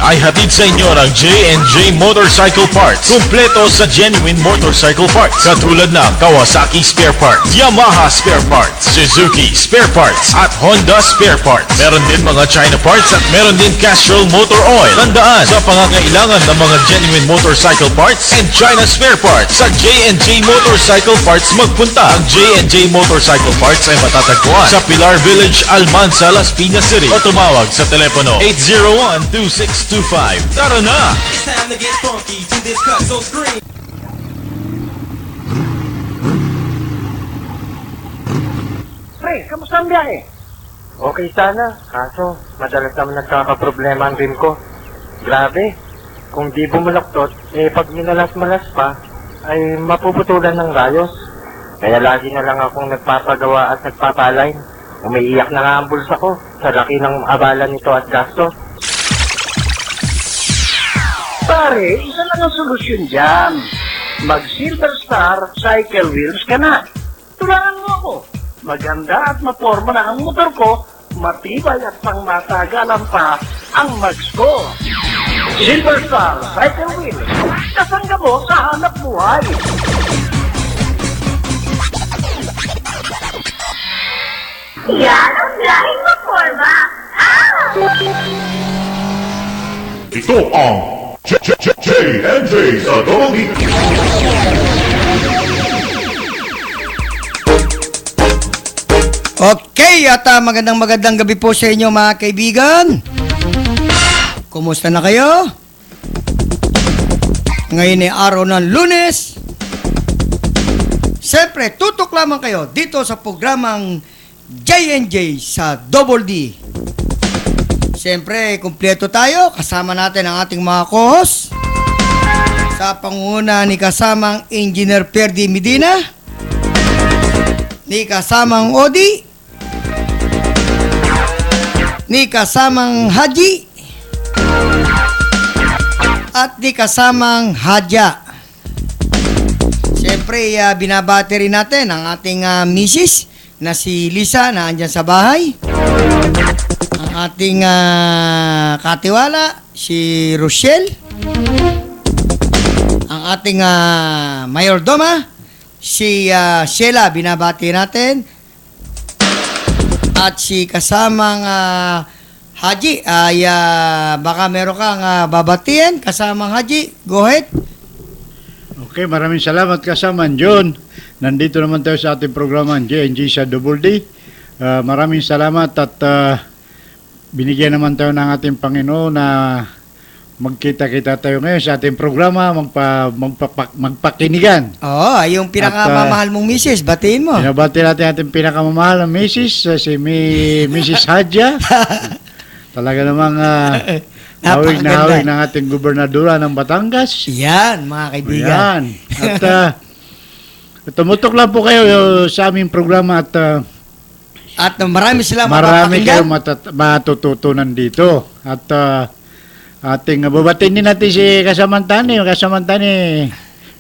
ay hatid sa inyo ng J&J Motorcycle Parts. Kumpleto sa genuine motorcycle parts. Katulad ng Kawasaki spare parts, Yamaha spare parts, Suzuki spare parts, at Honda spare parts. Meron din mga China parts at meron din Castrol motor oil. Tandaan, sa pangangailangan ng mga genuine motorcycle parts and China spare parts, sa J&J Motorcycle Parts magpunta. Ang J&J Motorcycle Parts ay matatagpuan sa Pilar Village, Almansa, Las Piñas City o tumawag sa telepono 801-2625. Tara na! It's time to get funky to this cut so scream. Pre, kamusta ang biyahe? Okay sana, kaso madalas naman nagkakaproblema ang rim ko. Grabe, kung di bumuloktot, pag minalas-malas pa, ay mapuputulan ng rayos. Kaya lagi na lang akong nagpapagawa at nagpapaline. Umiiyak na nga ang bulsa ko sa laki ng abala nito at gasto. Pare, isa lang ang solusyon dyan. Mag-Silver Star Cycle Wheels ka na. Tulungan mo ako. Maganda at maporma na ang motor ko, matibay at pangmatagalan pa ang mags ko. Silver Star Cycle Wheels. Kasangga mo sa hanap buhay. Yan ang lahing maporma! Ito ang J&J sa Dolby. Okay, at magandang gabi po sa inyo mga kaibigan. Kumusta na kayo? Ngayon ay araw ng Lunes. Siyempre, tutok lamang kayo dito sa programang J&J sa Double D. Siyempre, kumpleto tayo. Kasama natin ang ating mga co-host. Sa pangunguna ni kasamang Engineer Perdi Medina, ni kasamang Odi, ni kasamang Haji, at ni kasamang Hadja. Siyempre, binabati rin natin ang ating misis na si Lisa na andyan sa bahay. Ang ating katiwala, si Rochelle. Ang ating mayordoma, si Sheila, binabati natin. At si kasamang Haji, ay baka meron kang babatiin. Kasamang Haji, go ahead. Okay, maraming salamat kasaman John. Nandito naman tayo sa ating programa J&J sa Double D. Maraming salamat at binigyan naman tayo ng ating Panginoon na magkita-kita tayo ngayon sa ating programa, magpakinigan. Oo, yung pinakamamahal mong misis, batiin mo. Binabati natin ating pinakamamahal na misis, si Mrs. Hadja. Talaga namang hawig na hawig ng ating gobernadora ng Batangas. Yan, mga kaibigan. Yan. At tumutok lang po kayo sa aming programa at marami silang marami mapapakinggan. kayong matututunan dito. At ating babatiin din natin si Kasamantani.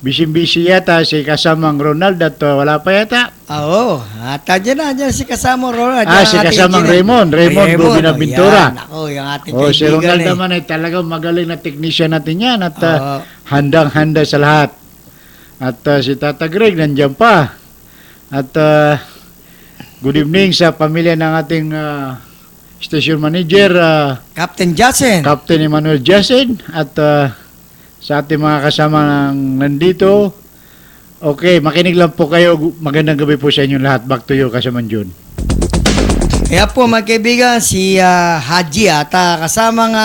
Busy yata si kasamang Ronald at wala pa yata. Oo. At dyan si kasamang Ronald. Si kasamang Raymond Bobina Bintura. Ako, yung ating si kaibigan Ronald naman ay talagang magaling na technician natin yan at handang-handa sa lahat. At si Tata Greg nandiyan pa. At good evening sa pamilya ng ating station manager, Captain Jason. Captain Emmanuel Jason. At sa ating mga kasama nandito. Okay, makinig lang po kayo. Magandang gabi po sa inyo lahat. Back to you, Kasaman Jun. Kaya po mga kaibigan, si Haji at kasamang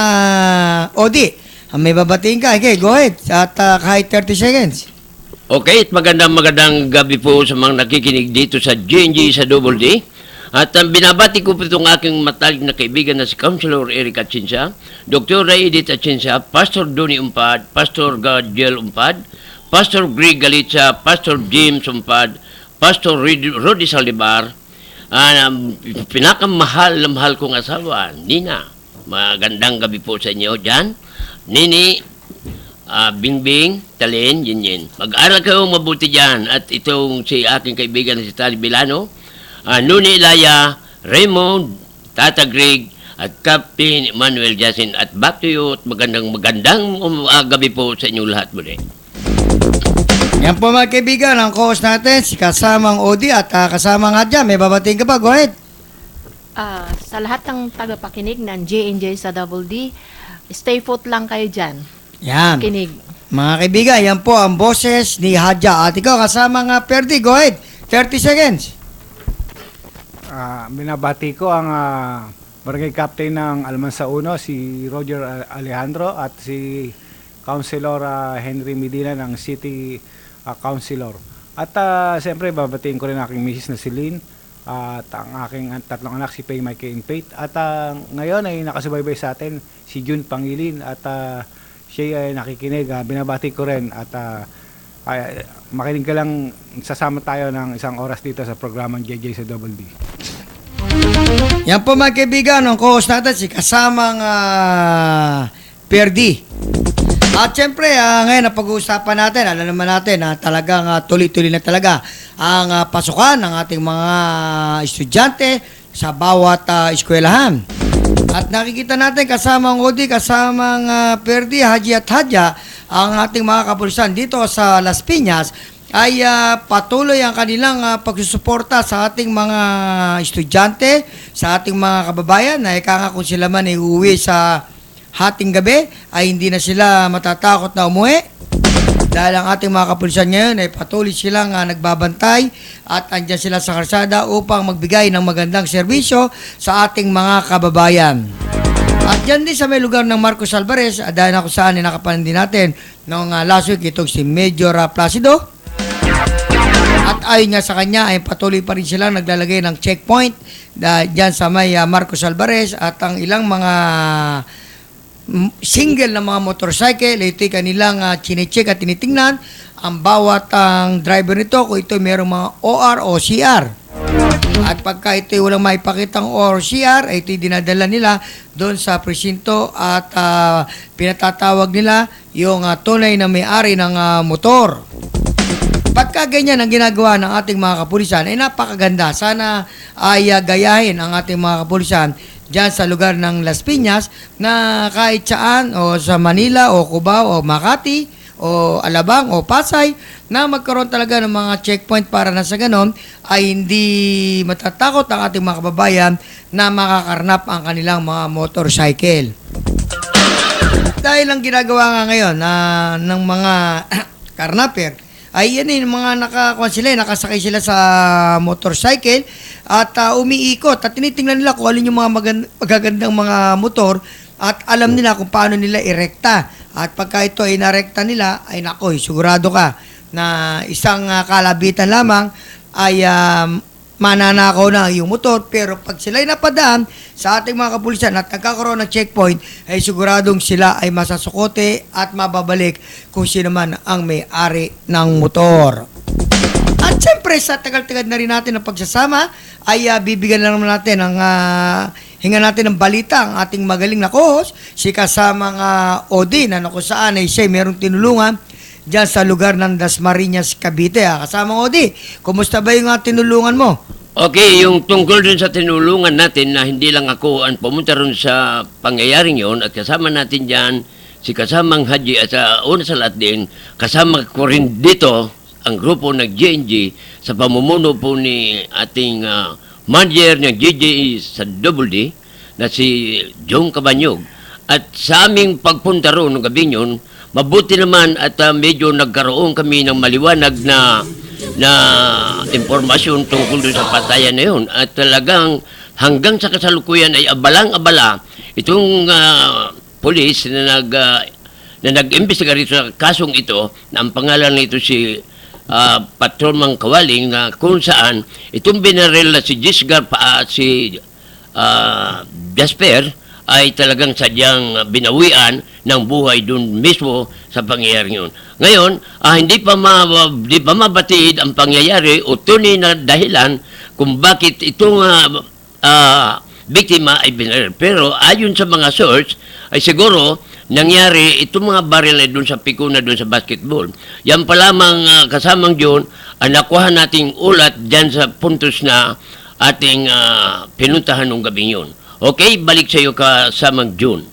Odi. May babatiin ka. Okay, go ahead. At kahit 30 seconds. Okay, at magandang gabi po sa mga nakikinig dito sa J&J sa Double D. At binabati ko po itong aking matalig na kaibigan na si Councilor Eric Atienza, Dr. Edith Atienza, Pastor Donnie Umpad, Pastor Gadiel Umpad, Pastor Greg Galitza, Pastor James Umpad, Pastor Rodi Salibar, pinakamahal na mahal kong asawa, Nina. Magandang gabi po sa inyo dyan. Nini, Bingbing, Talen, Yin. Mag-aral kayo mabuti dyan. At itong si aking kaibigan na si Tali Bilano, Nuni Ilaya, Raymond, Tata Greg, at Captain Manuel Jasin. At back to you at magandang gabi po sa inyong lahat muli. Yan po mga kaibigan, ang co-host natin, si kasamang Odi at kasamang Hadja. May babating ka pa? Go ahead. Sa lahat ng tagapakinig ng J&J sa Double D, stay put lang kayo dyan. Yan. Kinig. Mga kaibigan, yan po ang boses ni Hadja. At ikaw, kasamang Perdi, go ahead. 30 seconds. Binabati ko ang barangay captain ng Almansa 1, si Roger Alejandro, at si Councilor Henry Medina ng City Councilor. At siyempre, babatiin ko rin aking misis na si Lynn at ang aking tatlong anak, si Pay, Mikey, and Faith. At ngayon ay nakasubaybay sa atin si June Pangilin at siya ay nakikinig. Binabati ko rin at makinig ka lang, sasama tayo ng isang oras dito sa programang JJ sa Double D. Yan po mga kaibigan, ang co-host natin, si kasamang Perdi. At syempre, ngayon na pag-uusapan natin, alam naman natin na talagang tuloy-tuloy na talaga ang pasukan ng ating mga estudyante sa bawat eskwelahan. At nakikita natin kasamang Odi, kasamang Perdi, Haji at Hadja, ang ating mga kapulisan dito sa Las Piñas ay patuloy ang kanilang pagsusuporta sa ating mga estudyante, sa ating mga kababayan na ika nga kung sila man ay uuwi sa hating gabi ay hindi na sila matatakot na umuwi dahil ang ating mga kapulisan ngayon ay patuloy silang nagbabantay at andyan sila sa kalsada upang magbigay ng magandang serbisyo sa ating mga kababayan. At dyan din sa may lugar ng Marcos Alvarez, dahil na kung saan nakapanan din natin noong last week itong si Major Placido. At ayon nga sa kanya ay patuloy pa rin silang naglalagay ng checkpoint dyan sa may Marcos Alvarez at ang ilang mga single na mga motorcycle, ito'y kanilang chinecheck at tinitingnan ang bawat ang driver nito kung ito mayroong mga OR o CR. At pagka ito'y walang maipakitang OR o CR, ay ito'y dinadala nila doon sa presinto at pinatatawag nila yung tunay na may-ari ng motor. Pagka ganyan ang ginagawa ng ating mga kapulisan, ay napakaganda. Sana ay gayahin ang ating mga kapulisan dyan sa lugar ng Las Piñas na kahit saan o sa Manila o Cubao o Makati o Alabang o Pasay na magkaroon talaga ng mga checkpoint para na sa ganon ay hindi matatakot ang ating mga kababayan na makakarnap ang kanilang mga motorcycle. Dahil ang ginagawa nga ngayon ng mga karnaper ay yan yung mga nakasakay sila sa motorcycle at umiikot at tinitingnan nila kung alin yung mga magagandang mga motor at alam nila kung paano nila irekta. At pagka ito ay narekta nila, ay nakoy, sigurado ka na isang kalabitan lamang ay mananakaw na yung motor. Pero pag sila'y napadaan sa ating mga kapulisan at nagkakaroon ng checkpoint, ay siguradong sila ay masasukote at mababalik kung sino man ang may-ari ng motor. At syempre, sa tagal-tagal na rin natin ng pagsasama, ay bibigyan na naman natin ang hinga natin ng balita ang ating magaling na co-host, si kasamang Odi, na kung saan ay siya merong tinulungan dyan sa lugar ng Dasmariñas, Cavite. Kasamang Odi, kumusta ba yung tinulungan mo? Okay, yung tungkol dun sa tinulungan natin na hindi lang ako ang pumunta rin sa pangyayaring yon at kasama natin dyan si kasamang Haji at una sa lahat din, kasama ko rin dito ang grupo ng JNG sa pamumuno po ni ating manager ng JJ sa Double D na si Jong Cabanyog. At sa aming pagpunta roon ng gabi yun, mabuti naman at medyo nagkaroon kami ng maliwanag na impormasyon tungkol doon sa patayan na yun. At talagang hanggang sa kasalukuyan ay abalang-abala itong police na nag-imbestiga rito sa kasong ito na ang pangalan nito si Patrolman Kawaling na kung saan itong binaril na si Gisgar at si Jasper ay talagang sadyang binawian ng buhay doon mismo sa pangyayari yun. Ngayon, hindi pa mabatid ang pangyayari o tunay na dahilan kung bakit itong biktima ay binaril. Pero ayon sa mga source, ay siguro nangyari itong mga baril ay doon sa pikuna doon sa basketball. Yan pa lamang kasamang yun, ang nakuha nating ulat dyan sa puntos na ating pinuntahan ng gabi yun. Okay, balik sa iyo kasamang June.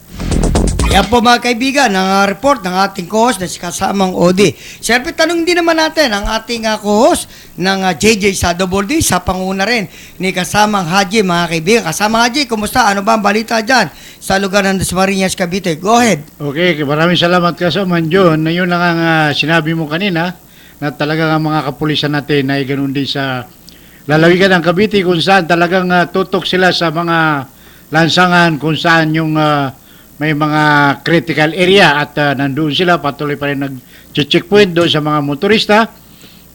Yan po mga kaibigan, ang report ng ating co-host na si kasamang OD. Siyempre, tanong din naman natin ang ating co-host ng JJ sa Double D, sa panguna rin ni kasamang Haji, mga kaibigan. Kasamang Haji, kumusta? Ano ba ang balita dyan sa lugar ng Dasmariñas, Cavite? Go ahead. Okay, maraming salamat kasaman John. Yun lang ang sinabi mo kanina na talagang ang mga kapulisan natin ay ganun din sa lalawigan ng Cavite kung saan talagang tutok sila sa mga lansangan kung saan yung may mga critical area at nandoon sila patuloy pa rin nag-checkpoint doon sa mga motorista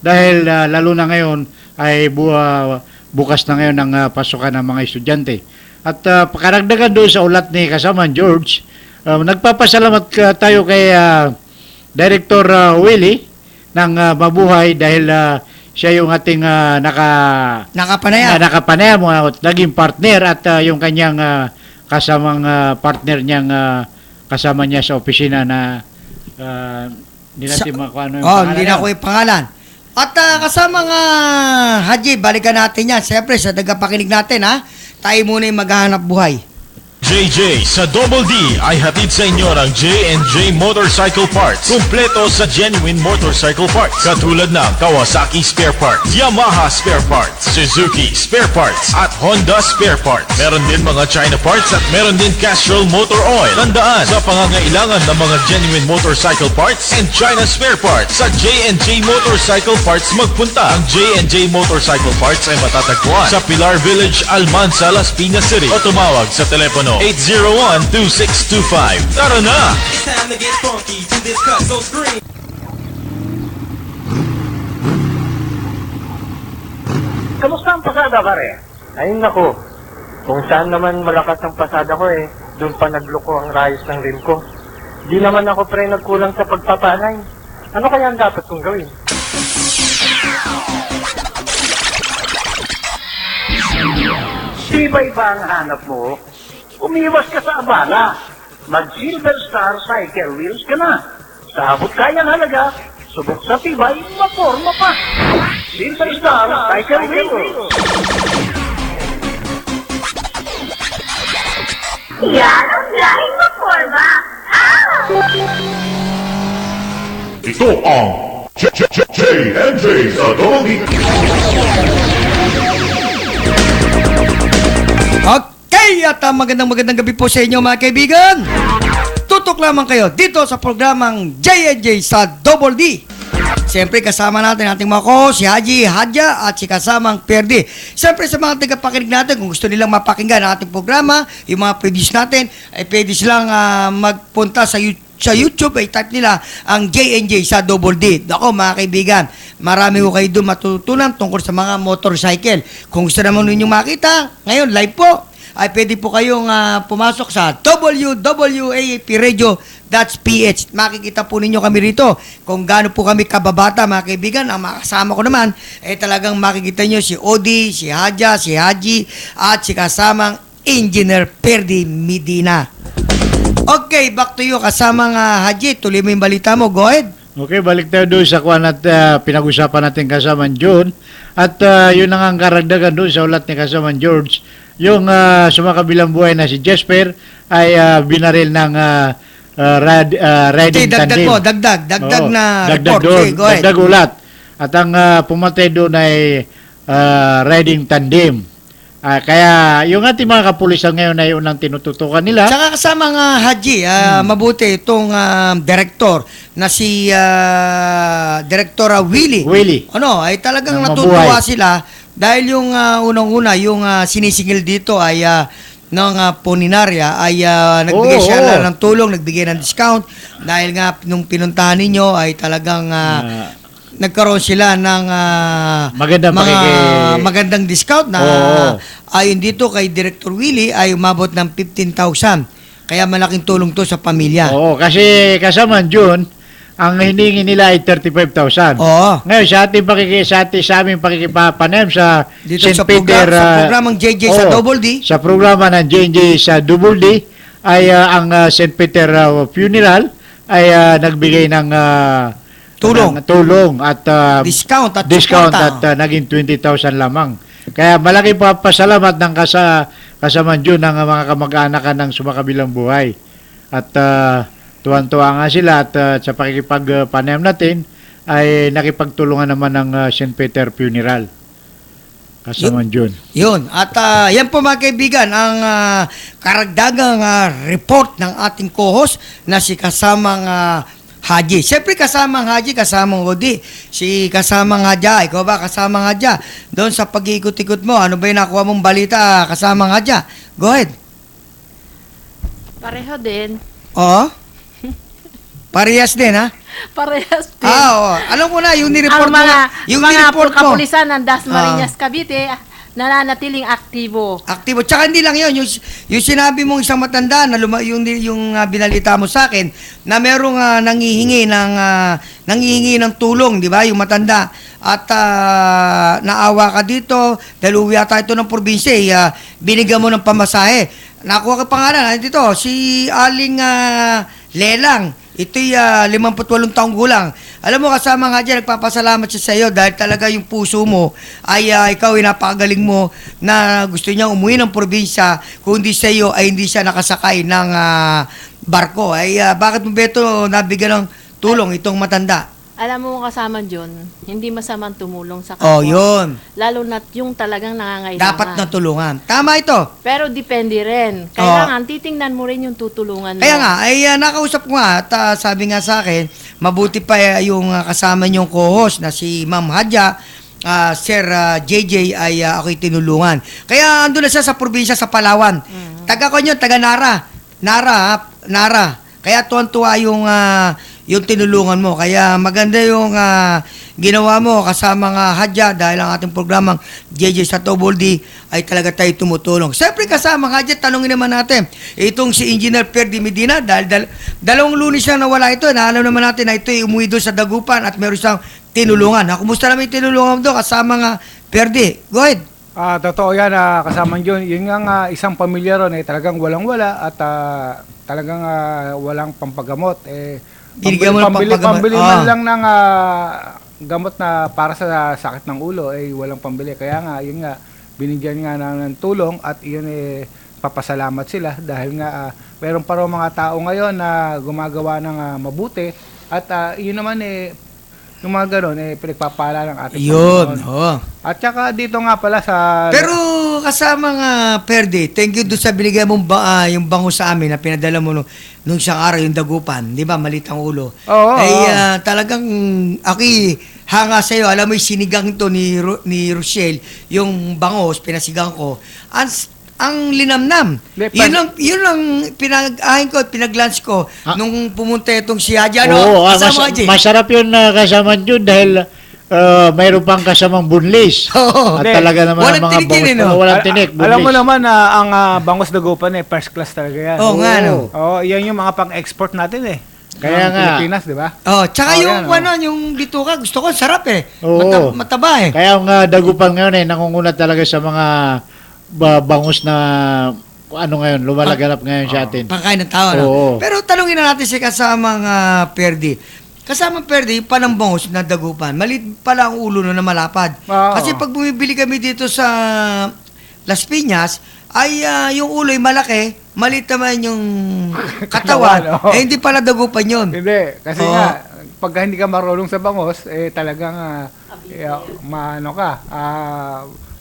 dahil lalo na ngayon ay bukas na ngayon ang pasukan ng mga estudyante. At pakaragdagan doon sa ulat ni kasaman George, nagpapasalamat tayo kay Director Willie ng Mabuhay dahil siya yung ating nakapanayam at naging partner at yung kanyang kasamang partner niyang kasama niya sa opisina na hindi natin makuha ano yung pangalan. Hindi na ko yung pangalan. At kasamang Haji, balikan natin yan. Siyempre, sa tagapakinig natin, tayo muna yung maghahanap buhay. JJ sa Double D ay hatid sa inyo ng J&J Motorcycle Parts. Kumpleto sa genuine motorcycle parts. Katulad ng Kawasaki Spare Parts, Yamaha Spare Parts, Suzuki Spare Parts, at Honda Spare Parts. Meron din mga China parts at meron din Castrol Motor Oil. Tandaan, sa pangangailangan ng mga genuine motorcycle parts and China Spare Parts, sa J&J Motorcycle Parts magpunta. Ang J&J Motorcycle Parts ay matatagpuan sa Pilar Village, Almansa, Las Piñas City o tumawag sa telepono 801-2625. Tara na! It's time to get funky to this cut so scream. Kamusta ang pasada, pare? Ay, nako. Kung saan naman malakas ang pasada ko doon pa nagloko ang rayos ng rim ko. Di naman ako pre nagkulang sa pagpapanay. Ano kaya ang dapat kong gawin? Tibay ba ang hanap mo? Umiwas ka sa abala. Mag-Silver Star Cycle Wheels ka na. Sa abot kayang halaga, subok sa tibay, maporma pa. Silver Star Cycle Wheels. Yan ang dahil maporma. Ito ang J&J sa Double D. Okay, at magandang gabi po sa inyo mga kaibigan. Tutok lamang kayo dito sa programang J&J sa Double D. Siyempre kasama natin ating mga ko, si Haji, Hadja at si kasamang Perdi. Siyempre sa mga tagapakinig natin, kung gusto nilang mapakinggan ang ating programa, yung mga previous natin, ay pwede silang magpunta sa YouTube, ay type nila ang J&J sa Double D. Ako mga kaibigan, marami ko kayo doon matutunan tungkol sa mga motorcycle. Kung gusto naman ninyong makita, ngayon live po, ay pwede po kayong pumasok sa www.apradio.ph. Makikita po ninyo kami rito kung gaano po kami kababata mga kaibigan. Ang makasama ko naman ay talagang makikita nyo si Odi, si Hadja, si Haji at si kasamang Engineer Perdi Medina. Okay, back to you kasamang Haji. Tuloy mo yung balita mo. Go ahead. Okay, balik tayo doon sa kuwan at pinag-usapan natin kasaman John. At yun ang karagdagan doon sa ulat ni kasaman George. Yung sumakabilang buhay na si Jesper ay binaril ng riding tandem. Dagdag na dagdag report. doon, Okay, go ahead. dagdag ulat. At ang pumatay doon ay riding tandem. Kaya yung ating mga kapulisan ngayon ay unang tinututukan nila. Saka kasama nga Haji, mabuti itong director na si Director Willie. Ano, ay talagang natutuwa sila dahil yung unang-una, yung sinisingil dito ay ng Puninarya ay nagbigay siya ng tulong, nagbigay ng discount dahil nga nung pinuntahan ninyo ay talagang nagkaroon sila ng magandang discount na ayon dito kay Director Willie ay umabot ng 15,000. Kaya malaking tulong to sa pamilya. Oo, kasi kasama June, ang hiningi nila ay 35,000. Oo. Ngayon, sa aming pakikipapanem sa Dito St. sa Peter, sa programang JJ sa Double D. Sa programa ng JJ sa Double D, ay ang St. Peter Funeral ay nagbigay ng tulong at discount at naging 20,000 lamang. Kaya malaki pa pasalamat ng kasaman June ng mga kamag-anak ng sumakabilang buhay. At tuwan-tuwa nga sila at sa pakikipagpanayam natin ay nakipagtulungan naman ng St. Peter Funeral. Kasaman June. Yun. At yan po mga kaibigan, ang karagdagang report ng ating co-host na si kasamang Haji. Siyempre kasamang Haji, kasamang Odi. Si kasamang Hadja, ikaw ba kasamang Hadja? Doon sa pag-iikot-ikot mo, ano ba yung nakuha mong balita kasamang Hadja? Go ahead. Pareho din. Oo. Parehas din, ha? Parehas din. Oo. Alam ko na, yung nireport Ang mga, mo. Yung mga nireport mo. kapulisan ng Dasmariñas, Cavite, nananatiling aktibo. Aktibo. Tsaka hindi lang yun. Yung sinabi mong isang matanda, na yung binalita mo sa akin, na merong nangihingi ng tulong, di ba? Yung matanda. At naawa ka dito, dahil uwi ata ito ng probinsya, binigyan mo ng pamasahe. Nakuha ka pangalan, dito, si Aling Lelang. Ito'y 58 taong gulang. Alam mo, kasama nga dyan, nagpapasalamat siya sa iyo dahil talaga yung puso mo ay ikaw ay napakagaling mo na gusto niya umuwi ng probinsya. Kung hindi sa iyo ay hindi siya nakasakay ng barko. Ay bakit mo beto nabigyan ng tulong itong matanda? Alam mo kasama John, hindi masamang tumulong sa kapwa. Oh, yun. Lalo na yung talagang nangangailangan. Dapat na tulungan. Tama ito. Pero depende rin. Kailangan titingnan mo rin yung tutulungan mo. Kaya nga, ay nakausap ko nga at sabi nga sa akin, mabuti pa yung kasama niyong co-host na si Ma'am Hadja, Sir JJ ay ako'y tinulungan. Kaya ando na siya sa probinsya sa Palawan. Taga ko yun, taga Nara. Nara. Kaya tuwan-tuwa yung tinulungan mo. Kaya maganda yung ginawa mo kasama nga Hadja dahil ang ating programang JJ sa Double D ay talaga tayo tumutulong. Siyempre kasama Hadja, tanongin naman natin itong si Engineer Perdi Medina dahil dalawang Lunes siya nawala ito. Naalam naman natin na ito ay umuwi doon sa Dagupan at meron siyang tinulungan. Kumusta naman yung tinulungan mo doon kasama nga Perdi? Go ahead. Totoo yan, kasama yun. Yun nga isang pamilya ron talagang walang-wala at talagang walang pampagamot. Binigyan mo ng pampagamot. Pambili man lang ng gamot na para sa sakit ng ulo, walang pambili. Kaya nga, yun nga, binigyan nga ng tulong at yun papasalamat sila dahil nga meron pa rin mga tao ngayon na gumagawa ng mabuti at yun naman yung mga gano'n, pinagpapala ng ating Yun, At saka dito nga pala sa... Pero kasama nga, Perdi, thank you doon sa binigay mong yung bango sa amin na pinadala mo nung isang araw, yung Dagupan. Di ba, malit ang ulo. Oo. Talagang ako'y hanga sa'yo. Alam mo yung sinigang to ni Rochelle, yung bangos, pinasigang ko. Ang linamnam. Yun lang pinag-ahin ko at pinag-lunch ko nung pumunta itong si Hadja. Oo, masarap yun kasama yun dahil mayroon pang kasamang bunlis. Oo. At talaga naman Walang ang mga tinik yun, bangus. Walang tinik, bunlis. Alam mo naman na ang bangos Dagupan first class talaga yan. Oo nga, no? Oo, yan yung mga pang-export natin Kaya nga. Pilipinas, di ba? Tsaka yung bituka, gusto ko, sarap Oo. mataba Kaya ang Dagupan ngayon nangungulat talaga sa mga bangus na ngayon, lumalaganap ngayon sa atin. Pangkain ng tao, Oo. Pero tanungin na natin si kasamang Perdi. Kasamang Perdi, yung panang bangus na Dagupan, maliit pala ang ulo na malapad. Kasi pag bumibili kami dito sa Las Piñas, ay yung ulo ay malaki, maliit naman yung katawan. Hindi pala Dagupan yun. Hindi, kasi nga, pag hindi ka marunong sa bangos, talagang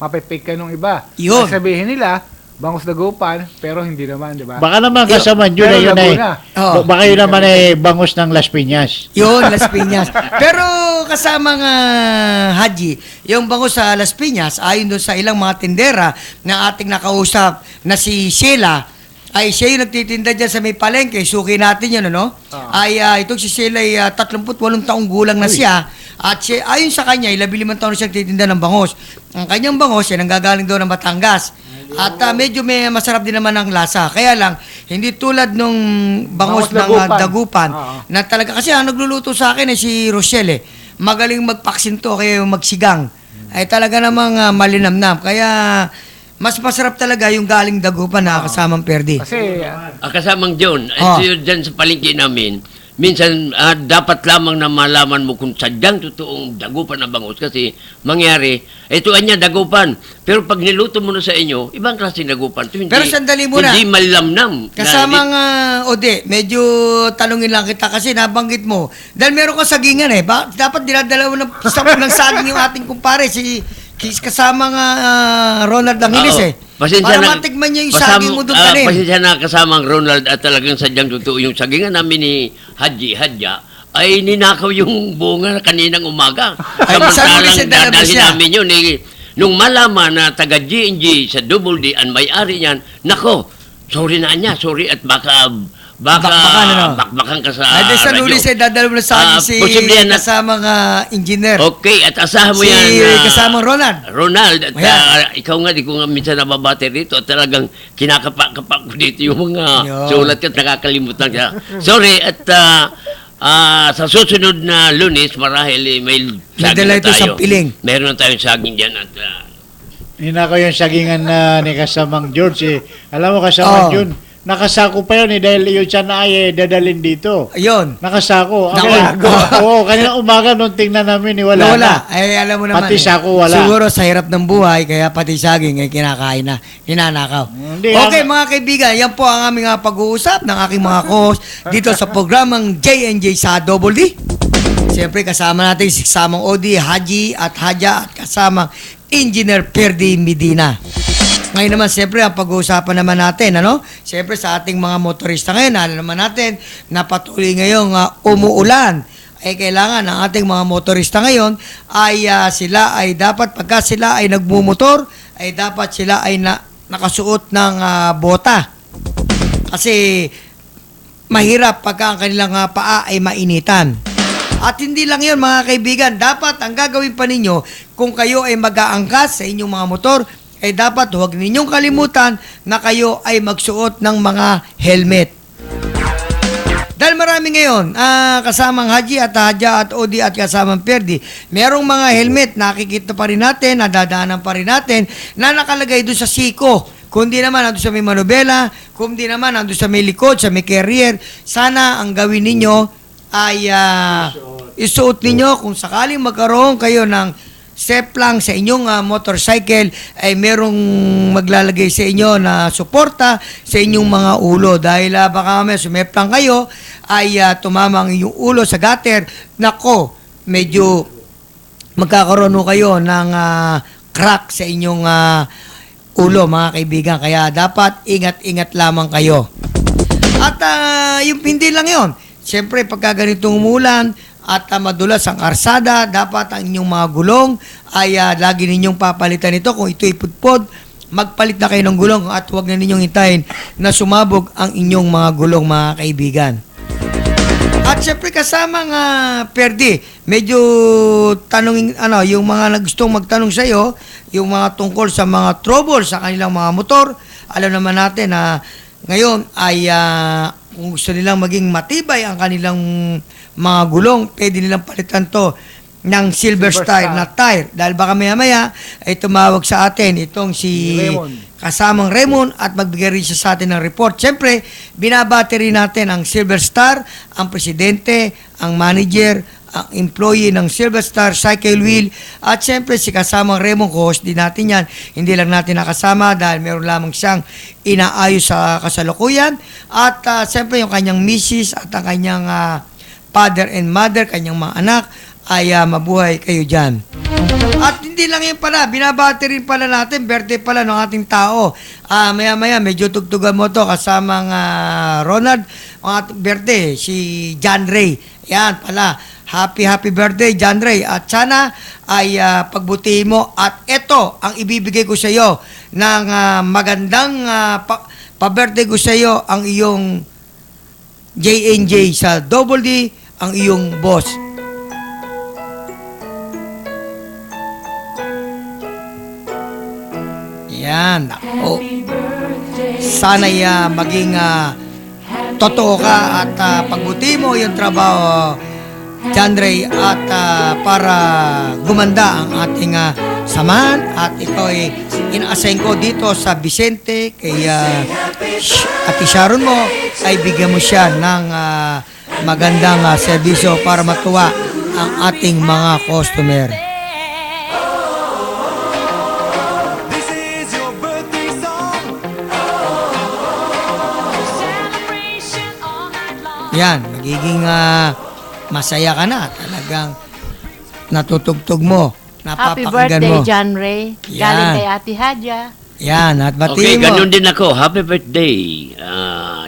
mapipake ka nung iba. Yun. Sabihin nila, bangos Dagupan, pero hindi naman, di ba? Baka naman kasama yun baka yun naman bangus ng Las Piñas. Yun, Las Piñas. Pero kasama nga Haji, yung bangus sa Las Piñas, ayon doon sa ilang mga tindera na ating nakausap na si Sheila, ay siya yung nagtitinda dyan sa may palengke, suki natin yun, itong si Sheila ay 38 taong gulang na siya, at siya, ayon sa kanya, 15 taon na siya nagtitinda ng bangos. Ang kanyang bangos, ay nanggagaling daw ng Batangas. At medyo may masarap din naman ang lasa. Kaya lang, hindi tulad nung bangos ng Dagupan, na talaga, kasi ang nagluluto sa akin si Rochelle, magaling magpaksin to, kaya magsigang. Ay talaga namang malinamnam. Kaya, mas masarap talaga yung galing Dagupan na kasamang Perdi. Kasi, kasamang John, ito yun dyan sa palengke namin, minsan dapat lamang na malaman mo kung sadyang totoong dagupan na bangus kasi mangyari, ito anya dagupan. Pero pag niluto mo na sa inyo, ibang klase dagupan. Ito, hindi, Pero sandali muna. Hindi malamnam. Kasamang Ode, medyo tanungin lang kita kasi nabanggit mo. Dahil meron ka sagingan eh. Dapat dinadala mo ng saging yung ating kumpare, si kasamang Ronald Angeles eh. Para matikman niya yung saging mo doon tanim. Pasensya na kasamang Ronald at talagang sadyang totoo yung sagingan namin ni Hadja ay ninakaw yung bunga kaninang umaga. Samantalang dadalhin namin yun. Nung malaman na taga G&G sa Double D ang may-ari niyan, nako, sorry na niya, sorry at baka bakbakan ka sa Ay, sa Lulis ay dadalo mo na sa akin si kasamang engineer. Okay, at asahan mo si yan. Kasamang Ronald. At ikaw nga, di ko nga minsan nababate rito at talagang kinakapak-kapak ko dito yung mga sulat at nakakalimutan ka. Sorry, at sa susunod na Lunes, marahil may saging na tayo. Meron na tayong saging dyan at Ninakaw yung sagingan na ni kasamang George eh. Alam mo kasamang Jun, nakasako pa yun eh dahil yun siya na ay dadalhin dito. Ayun. Nakasako. Oo, kanina umaga nung tingnan namin wala na. Ay, alam mo naman pati sako wala. Siguro sa hirap ng buhay, kaya pati saging ay kinakain na, hinanakaw. Okay mga kaibigan, yan po ang aming pag-uusap ng aking mga co-host dito sa programang J&J sa Double D. Siyempre kasama natin si kasamang Odi, Haji at Hadja at kasamang Engineer Perdi Medina. Ngayon naman, siyempre, ang pag-uusapan naman natin, siyempre sa ating mga motorista ngayon, alam naman natin na patuloy ngayong umuulan. Ay kailangan ang ating mga motorista ngayon ay sila ay dapat, pagka sila ay nagmumotor, ay dapat sila ay nakasuot ng bota. Kasi mahirap pagka ang kanilang paa ay mainitan. At hindi lang yun mga kaibigan, dapat ang gagawin pa ninyo kung kayo ay mag-aangkas sa inyong mga motor, ay dapat huwag ninyong kalimutan na kayo ay magsuot ng mga helmet. Dahil marami ngayon, kasamang Haji at Hadja at Odi at kasamang Perdi, merong mga helmet nakikita pa rin natin, nadadaanan pa rin natin, na nakalagay doon sa siko. Kundi naman nandun sa may manubela, kundi naman nandun sa may likod, sa may carrier, sana ang gawin ninyo ay isuot ninyo kung sakaling magkaroon kayo ng step lang sa inyong motorcycle ay merong maglalagay sa inyo na suporta sa inyong mga ulo dahil baka may sumeplang kayo ay tumamang yung ulo sa gutter, nako medyo magkakaroon kayo ng crack sa inyong ulo mga kaibigan, kaya dapat ingat-ingat lamang kayo. At yung hindi lang yon, siyempre pagka ganitong umulan at madulas ang karsada, dapat ang inyong mga gulong ay lagi ninyong papalitan ito. Kung ito'y pudpod, magpalit na kayo ng gulong at huwag na ninyong hintayin na sumabog ang inyong mga gulong mga kaibigan. At siyempre kasamang Perdi, medyo tanongin yung mga gustong magtanong sa iyo, yung mga tungkol sa mga trouble sa kanilang mga motor. Alam naman natin na ngayon ay kung gusto nilang maging matibay ang kanilang mga gulong, pwede nilang palitan to ng Silver Star na tire. Dahil baka maya-maya ay tumawag sa atin itong si kasamang Raymond at magbigay rin siya sa atin ng report. Siyempre, binabati rin natin ang Silver Star, ang presidente, ang manager, ang employee ng Silver Star Cycle Wheel, at siyempre si kasamang Raymond, co-host din natin yan. Hindi lang natin nakasama dahil meron lamang siyang inaayos sa kasalukuyan. At siyempre yung kanyang misis at ang kanyang father and mother, kanyang mga anak, ay mabuhay kayo dyan. At hindi lang yan pala, binabati rin pala natin, birthday pala ng ating tao. Maya-maya, medyo tugtugan mo to kasamang Ronald, ang ating birthday, si John Ray. Yan pala, happy birthday John Ray. At sana ay pagbutihin mo. At ito, ang ibibigay ko sa iyo ng magandang pa-birthday ko sa iyo, ang iyong J&J sa Double D, ang iyong boss. Yan. Sana'y maging totoo ka at pagbuti mo yung trabaho, John Ray, at para gumanda ang ating samahan. At ito ay ina-assign ko dito sa Vicente kay Ate Sharon mo, ay bigyan mo siya ng magandang serbisyo para matuwa ang ating mga customer. Yan, magiging masaya ka na. Talagang natutugtog mo. Happy Napapakinggan birthday, mo. John Ray. Yan. Galing kay Ate Hadja. Yan, at Okay, batiin mo. ganun din ako. Happy birthday,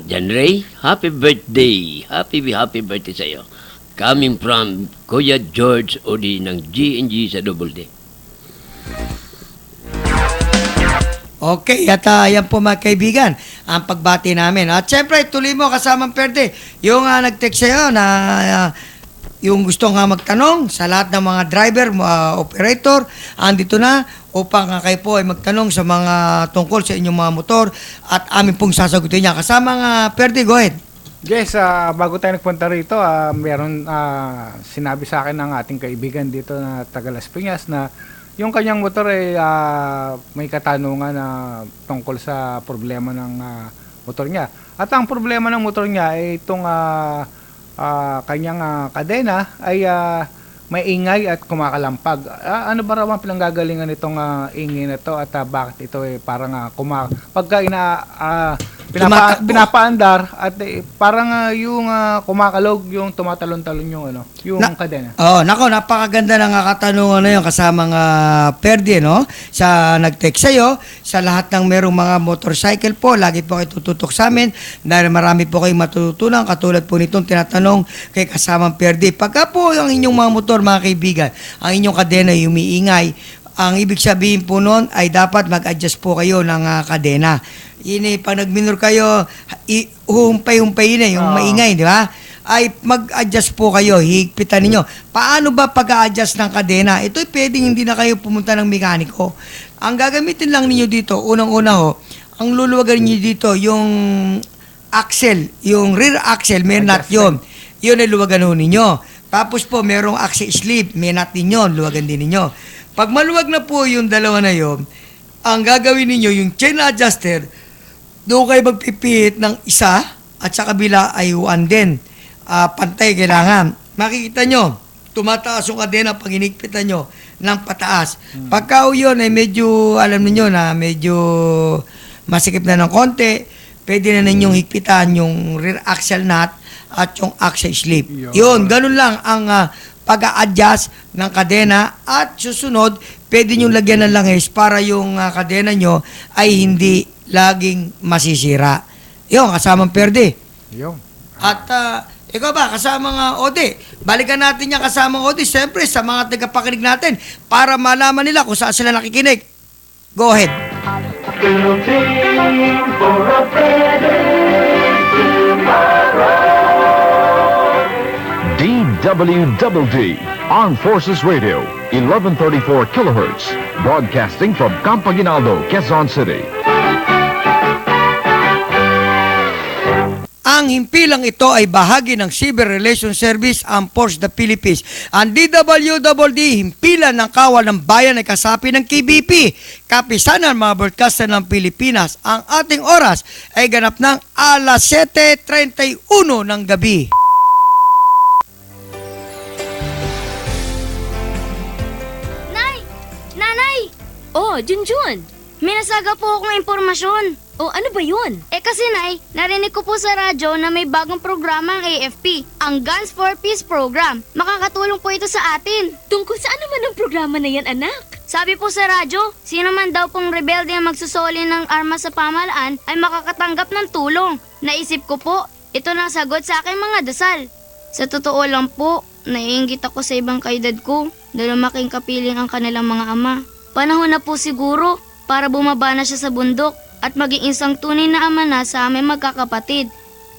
John Ray. Happy birthday. Happy birthday sa iyo. Coming from Kuya George Odi ng G&G sa Double D. Okay, at yan po mga kaibigan, ang pagbati namin. At syempre, tuloy mo kasamang Perde. Yung nag-text sa'yo na yung gusto nga magtanong sa lahat ng mga driver, operator, andito na upang kayo po ay magtanong sa mga tungkol sa inyong mga motor at amin pong sasagutin niya. Kasama Perde, go ahead. Yes, bago tayo nagpunta rito, meron sinabi sa akin ng ating kaibigan dito na taga Las Piñas na yung kanyang motor ay may katanungan na tungkol sa problema ng motor niya. At ang problema ng motor niya ay itong kanyang kadena ay may ingay at kumakalampag. Ano ba raw ang pinanggagalingan nitong ingay na to at bakit ito parang pagka pinapaandar at parang yung kumakalog, yung tumatalon-talon yung kadena. Nako, napakaganda ng katanungan na yun kasamang Perde, no? Sa nag-text sa'yo, sa lahat ng merong mga motorcycle po, lagi po kayo tututok sa amin dahil marami po kayong matututunan katulad po nitong tinatanong kay kasamang Perde. Pagka po ang inyong mga motor, mga kaibigan, ang inyong kadena umiingay, ang ibig sabihin po noon ay dapat mag-adjust po kayo ng kadena. Yun pag nag-minor kayo, humpay-humpay yung maingay, di ba? Ay mag-adjust po kayo, higpitan ninyo. Paano ba pag-a-adjust ng kadena? Ito pwedeng hindi na kayo pumunta ng mekaniko. Ang gagamitin lang ninyo dito, unang-una ang luluwagan ninyo dito, yung axle, yung rear axle, may nut yun. Yun ay luwagan ninyo. Tapos po, merong axle sleeve, may nut din yun, luwagan din ninyo. Pag maluwag na po yung dalawa na yun, ang gagawin ninyo, yung chain adjuster, doon kayo magpipihit ng isa at sa kabila ay one din. Pantay kailangan. Makikita nyo, tumataas yung kadena pag hinigpitan nyo ng pataas. Pagka yun ay medyo, alam niyo na medyo masikip na ng konti, pwede na ninyong higpitan yung rear axle nut at yung axle sleeve. Yun, ganun lang ang pag-a-adjust ng kadena at susunod, pwede nyo lagyan ng langis para yung kadena nyo ay hindi laging masisira. Yun, kasamang Perde. Yun. At ikaw ba, kasamang Ode? Balikan natin niya kasamang Ode, siyempre sa mga tagapakinig natin para malaman nila kung saan sila nakikinig. Go ahead. DWDD, Armed Forces Radio, 1134 kilohertz, broadcasting from Campaginaldo, Quezon City. Ang himpilang ito ay bahagi ng Civil Relations Service ang Force the Philippines. Ang DWDD, himpilan ng kawal ng bayan ay kasapi ng KBP, Kapisanan mga broadcaster ng Pilipinas. Ang ating oras ay ganap ng alas 7:31 ng gabi. Nanay! Oh, Junjun! May nasaga po akong impormasyon. Oh, ano ba yun? Kasi Nay, narinig ko po sa radyo na may bagong programa ang AFP, ang Guns for Peace program. Makakatulong po ito sa atin. Tungkol saan naman ang programa na yan, anak? Sabi po sa radyo, sino man daw pong rebelde ang magsusoli ng armas sa pamahalaan ay makakatanggap ng tulong. Naisip ko po, ito na sagot sa aking mga dasal. Sa totoo lang po, naiinggit ako sa ibang kaedad ko dahil lumaking kapiling ang kanilang mga ama. Panahon na po siguro para bumaba na siya sa bundok at maging isang tunay na ama na sa aming magkakapatid.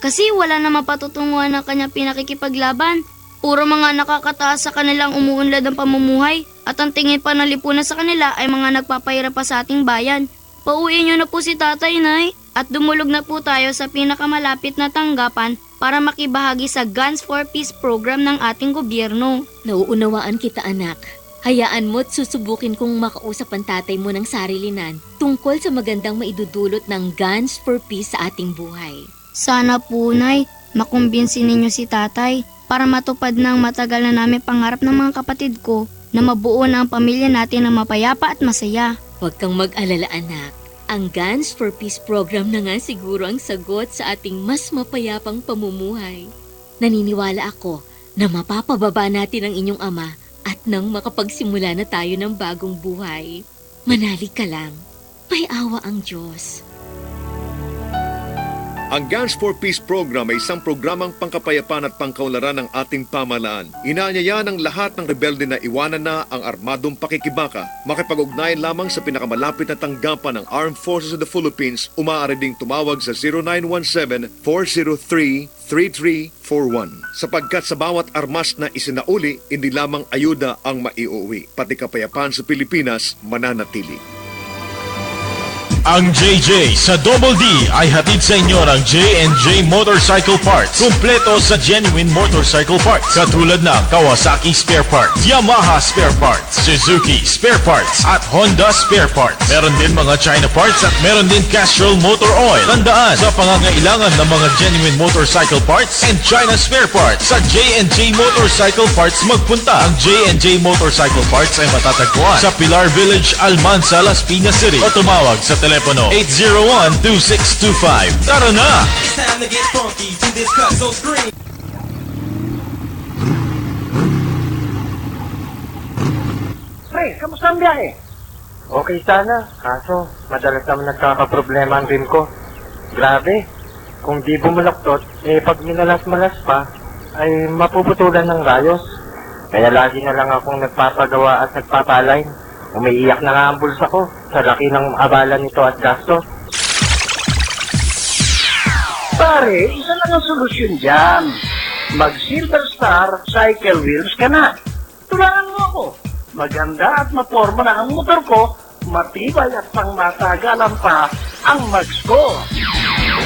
Kasi wala na mapatutunguhan ng kanyang pinakikipaglaban. Puro mga nakakataas sa kanilang umuunlad ang pamumuhay at ang tingin pa ng lipunan sa kanila ay mga nagpapahirap pa sa ating bayan. Pauwiin niyo na po si Tatay, Nay, at dumulog na po tayo sa pinakamalapit na tanggapan para makibahagi sa Guns for Peace program ng ating gobyerno. Nauunawaan kita, anak. Hayaan mo't susubukin kong makausap ang tatay mo ng sarilinan tungkol sa magandang maidudulot ng Guns for Peace sa ating buhay. Sana po, Nay. makumbinsi ninyo si tatay para matupad ng matagal na namin pangarap ng mga kapatid ko na mabuo na ang pamilya natin na mapayapa at masaya. Huwag kang mag-alala anak. Ang Guns for Peace program na nga siguro ang sagot sa ating mas mapayapang pamumuhay. Naniniwala ako na mapapababa natin ang inyong ama at nang makapagsimula na tayo ng bagong buhay. Manali ka lang. May awa ang Diyos. Ang Guns for Peace program ay isang programang pangkapayapaan at pangkaunlaran ng ating pamahalaan. Inaanyayahan ng lahat ng rebelde na iwanan na ang armadong pakikibaka. Makipag-ugnayan lamang sa pinakamalapit na tanggapan ng Armed Forces of the Philippines. Umaaari ding tumawag sa 0917-403-3341. Sapagkat sa bawat armas na isinauli, hindi lamang ayuda ang maiuwi, pati kapayapaan sa Pilipinas mananatili. Ang JJ sa Double D ay hatid sa inyo ng J&J Motorcycle Parts. Kumpleto sa genuine motorcycle parts. Katulad ng Kawasaki Spare Parts, Yamaha Spare Parts, Suzuki Spare Parts, at Honda Spare Parts. Meron din mga China parts at meron din Castrol Motor Oil. Tandaan, sa pangangailangan ng mga genuine motorcycle parts and China Spare Parts, sa J&J Motorcycle Parts magpunta. Ang J&J Motorcycle Parts ay matatagpuan sa Pilar Village, Almansa, Las Piñas City. O tumawag sa telepono 801-2625. Tara na! It's time to get funky to this cut so scream. Pre, kamusta ang biyahe? Okay sana, kaso madalas naman nagkakaproblema ang rim ko. Grabe, kung di bumuloktot, pag minalas-malas pa, ay mapuputulan ng rayos. Kaya lagi na lang akong nagpapagawa at nagpapalay. Umiiyak na nga ang bulsa ko sa laki ng abala nito at gasto. Pare, isa lang ang solusyon dyan. Mag-Silver Star Cycle Wheels ka na. Tulungan mo ako. Maganda at maporma na ang motor ko, matibay at pangmatagalan pa ang mags ko.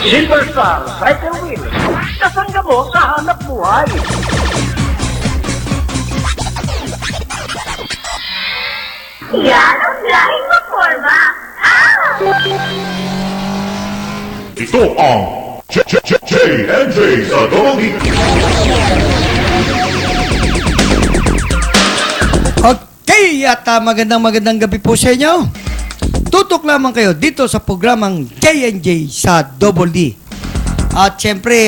Silver Star Cycle Wheels. Kasangga mo sa hanap buhay. Yan ang lahing maporma! Ito ang J&J sa Double D. Okay, at magandang gabi po sa inyo. Tutok lamang kayo dito sa programang J&J sa Double D. At syempre,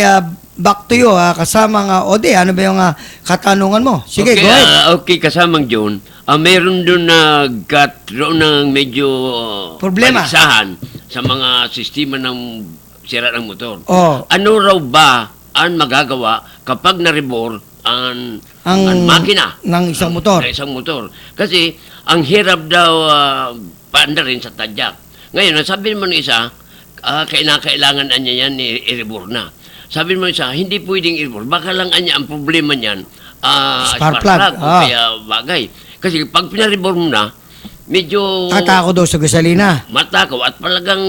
back to you, kasama nga Ode, ano ba yung katanungan mo? Sige, okay, go ahead. Okay, kasamang John. Meron doon nagkaroon ng medyo Problema. paligsahan sa mga sistema ng sira ng motor. Oh. Ano raw ba ang magagawa kapag na-rebore ang makina ng isang motor? Ng isang motor. Kasi ang hirap daw paanda rin sa tadyak. Ngayon, sabi mo ng isa, kailangan niya yan i-rebore na. Sabi mo isa, hindi pwedeng i-rebore. Baka lang anya ang problema niyan, spark plug o kaya bagay. Kasi pag pinaribor mo na, medyo Atako daw sa gasolina. matakaw at talagang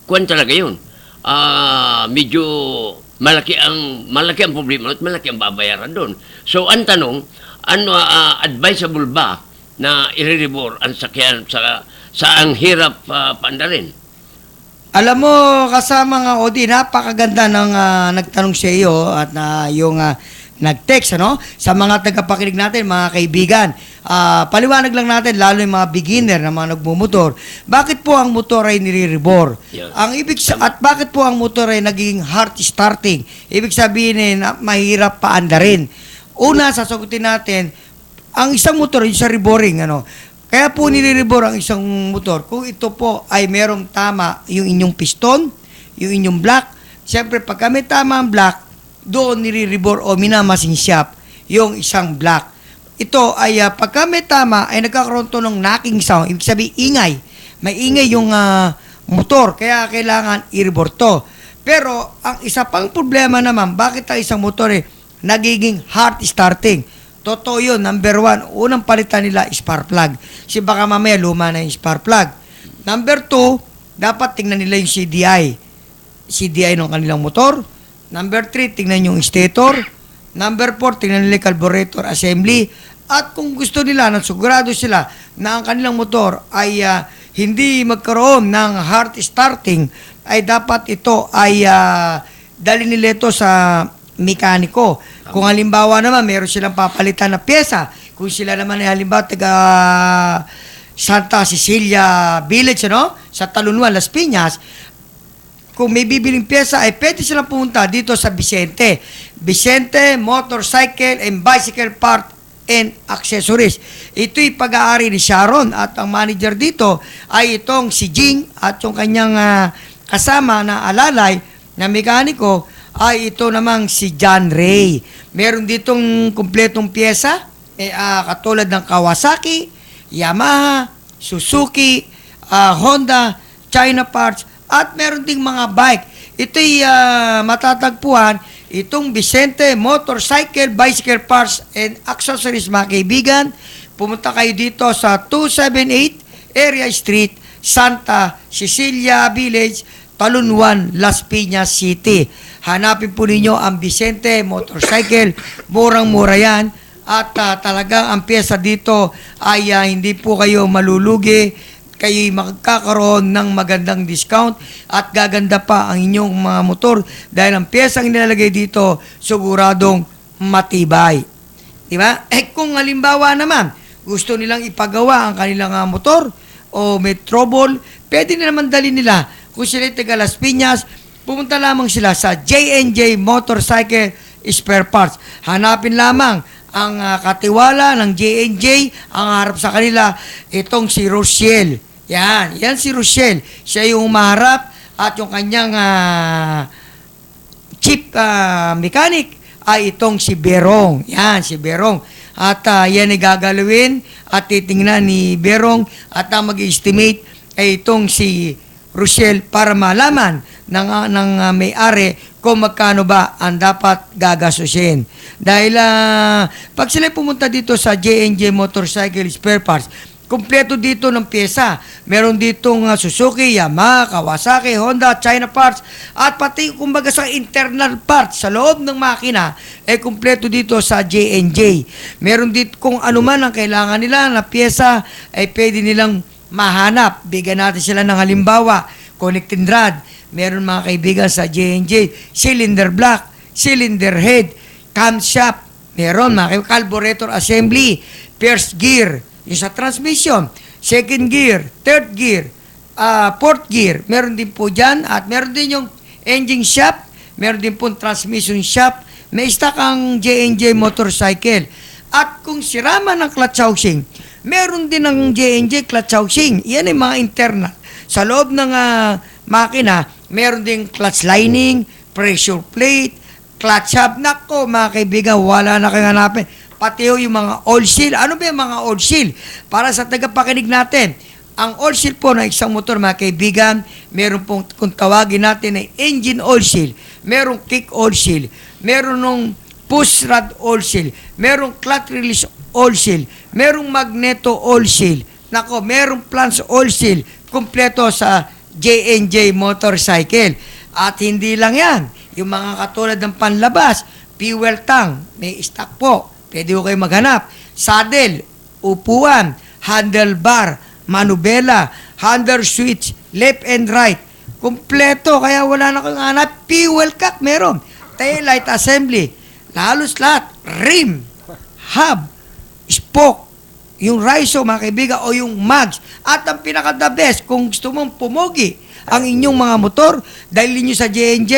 kwan talaga yun. Medyo malaki ang problema at malaki ang babayaran doon. So ang tanong, ano advisable ba na i-rebore ang sakyan sa ang hirap paandarin? Alam mo, kasama nga Odi, napakaganda ng nagtanong sa iyo at yung nag-text, ano? Sa mga tagapakinig natin, mga kaibigan. Paliwanag lang natin, lalo yung mga beginner na mga nagmumotor. Bakit po ang motor ay nire-rebore? Yeah. At bakit po ang motor ay naging hard starting? Ibig sabihin na mahirap paandarin. Una, sasagutin natin, ang isang motor, yung sa reboring, ano? Kaya po nire-rebore ang isang motor kung ito po ay merong tama yung inyong piston, yung inyong block. Siyempre, pagka may tama ang block, doon nire-rebore o minamasing shop yung isang block. Ito ay pagka may tama ay nagkakaroon to ng knocking sound. Ibig sabihin, ingay. May ingay yung motor. Kaya kailangan i-rebore to. Pero ang isa pang problema naman, bakit ang isang motor nagiging hard starting? Totoo yun. Number 1, unang palitan nila spark plug. Kasi baka mamaya luma na yung spark plug. Number 2, dapat tingnan nila yung CDI. CDI ng kanilang motor. Number 3, tingnan yung stator. Number 4, tingnan nila yung carburetor assembly. At kung gusto nila, sigurado sila na ang kanilang motor ay hindi magkaroon ng hard starting, ay dapat ito ay dali nila ito sa mekaniko. Kung halimbawa naman, meron silang papalitan na pyesa. Kung sila naman ay halimbawa taga Santa Cecilia Village, sa Talunwan, Las Piñas, kung may bibiling pyesa, ay pwede silang pumunta dito sa Vicente. Vicente Motorcycle and Bicycle Part and Accessories. Ito'y pag-aari ni Sharon at ang manager dito ay itong si Jing at yung kanyang kasama na alalay na mekaniko ay ito namang si John Ray. Meron ditong kumpletong pyesa katulad ng Kawasaki, Yamaha, Suzuki, Honda, China parts, at meron ding mga bike. Ito'y matatagpuan itong Vicente Motorcycle, Bicycle Parts and Accessories, mga kaibigan. Pumunta kayo dito sa 278 Area Street, Santa Cecilia Village, Talunwan, Las Piñas City. Hanapin po ninyo ang Vicente Motorcycle. Murang-mura yan. At talagang ang pyesa dito ay hindi po kayo malulugi. Kayo'y magkakaroon ng magandang discount at gaganda pa ang inyong mga motor dahil ang pyesang nilalagay dito siguradong matibay. Diba? Kung halimbawa naman gusto nilang ipagawa ang kanilang motor o may trouble, pwede na naman dali nila. Kung sila taga Las Piñas, pumunta lamang sila sa J&J Motorcycle Spare Parts. Hanapin lamang ang katiwala ng J&J, ang harap sa kanila, itong si Rochelle. Yan si Rochelle. Siya yung maharap at yung kanyang chief mechanic ay itong si Berong. Yan, si Berong. At yan ay gagalawin at titingnan ni Berong at ang mag-estimate ay itong si Rochelle para malaman ng may-ari kung magkano ba ang dapat gagastusin. Dahil pag sila pumunta dito sa J&J Motorcycle Spare Parts, kumpleto dito ng pyesa. Meron ditong Suzuki, Yamaha, Kawasaki, Honda, China parts, at pati kumbaga sa internal parts sa loob ng makina, kumpleto dito sa J&J. Meron dito kung ano man ang kailangan nila na pyesa, ay pwede nilang mahanap. Bigyan natin sila ng halimbawa, connecting rod. Meron mga kaibigan sa J&J, cylinder block, cylinder head, camshaft. Meron mga kaibigan, carburetor assembly, first gear, yung sa transmission, second gear, third gear, fourth gear. Meron din po dyan at meron din yung engine shaft, meron din po transmission shaft. May stock ang J&J Motorcycle. At kung sirama ng clutch housing, meron din ng J&J clutch housing. Yan ay mga internal. Sa loob ng makina, meron din clutch lining, pressure plate, clutch hub. Nako, mga kaibigan, wala na kayong hanapin. Pati yung mga oil seal. Ano ba yung mga oil seal? Para sa tagapakinig natin, ang oil seal po ng isang motor, mga kaibigan, meron pong, kung tawagin natin ay engine oil seal, meron kick oil seal, meron nung push rod oil seal, merong clutch release oil seal, merong magneto oil seal, nako, merong flange oil seal, kumpleto sa J&J Motorcycle. At hindi lang yan, yung mga katulad ng panlabas, fuel tank, may stock po, pwede ko kayo maghanap, saddle, upuan, handlebar, manubela, handle switch, left and right, kumpleto, kaya wala na kayong hanap, fuel cap, meron, tail light assembly, halos lahat, rim, hub, spoke, yung raiso, mga kaibigan, o yung mags. At ang pinaka-the best, kung gusto mong pumogi ang inyong mga motor, dahil niyo sa J&J,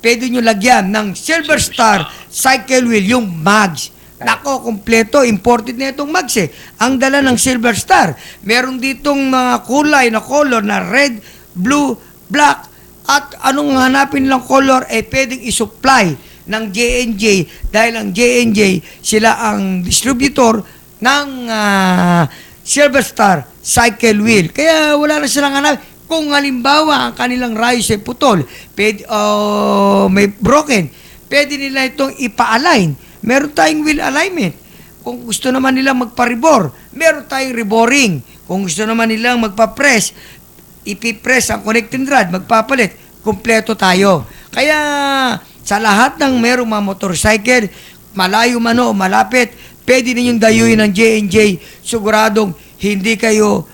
pwede nyo lagyan ng Silver Star cycle wheel, yung mags. Nako, kompleto, imported na itong mags Ang dala ng Silver Star, meron ditong mga kulay na color na red, blue, black, at anong hanapin lang color, pwedeng isupply ng J&J dahil ang J&J sila ang distributor ng Silver Star cycle wheel. Kaya wala na silang hanap. Kung halimbawa ang kanilang rayos ay putol, may broken, pwede nila itong ipa-align. Meron tayong wheel alignment. Kung gusto naman nilang magpa-rebore, meron tayong reboring. Kung gusto naman nilang magpa-press, ipipress ang connecting rod, magpapalit, kumpleto tayo. Kaya sa lahat ng merong mga motorcycle, malayo man o malapit, pwede ninyong dayuin ng J&J, siguradong hindi kayo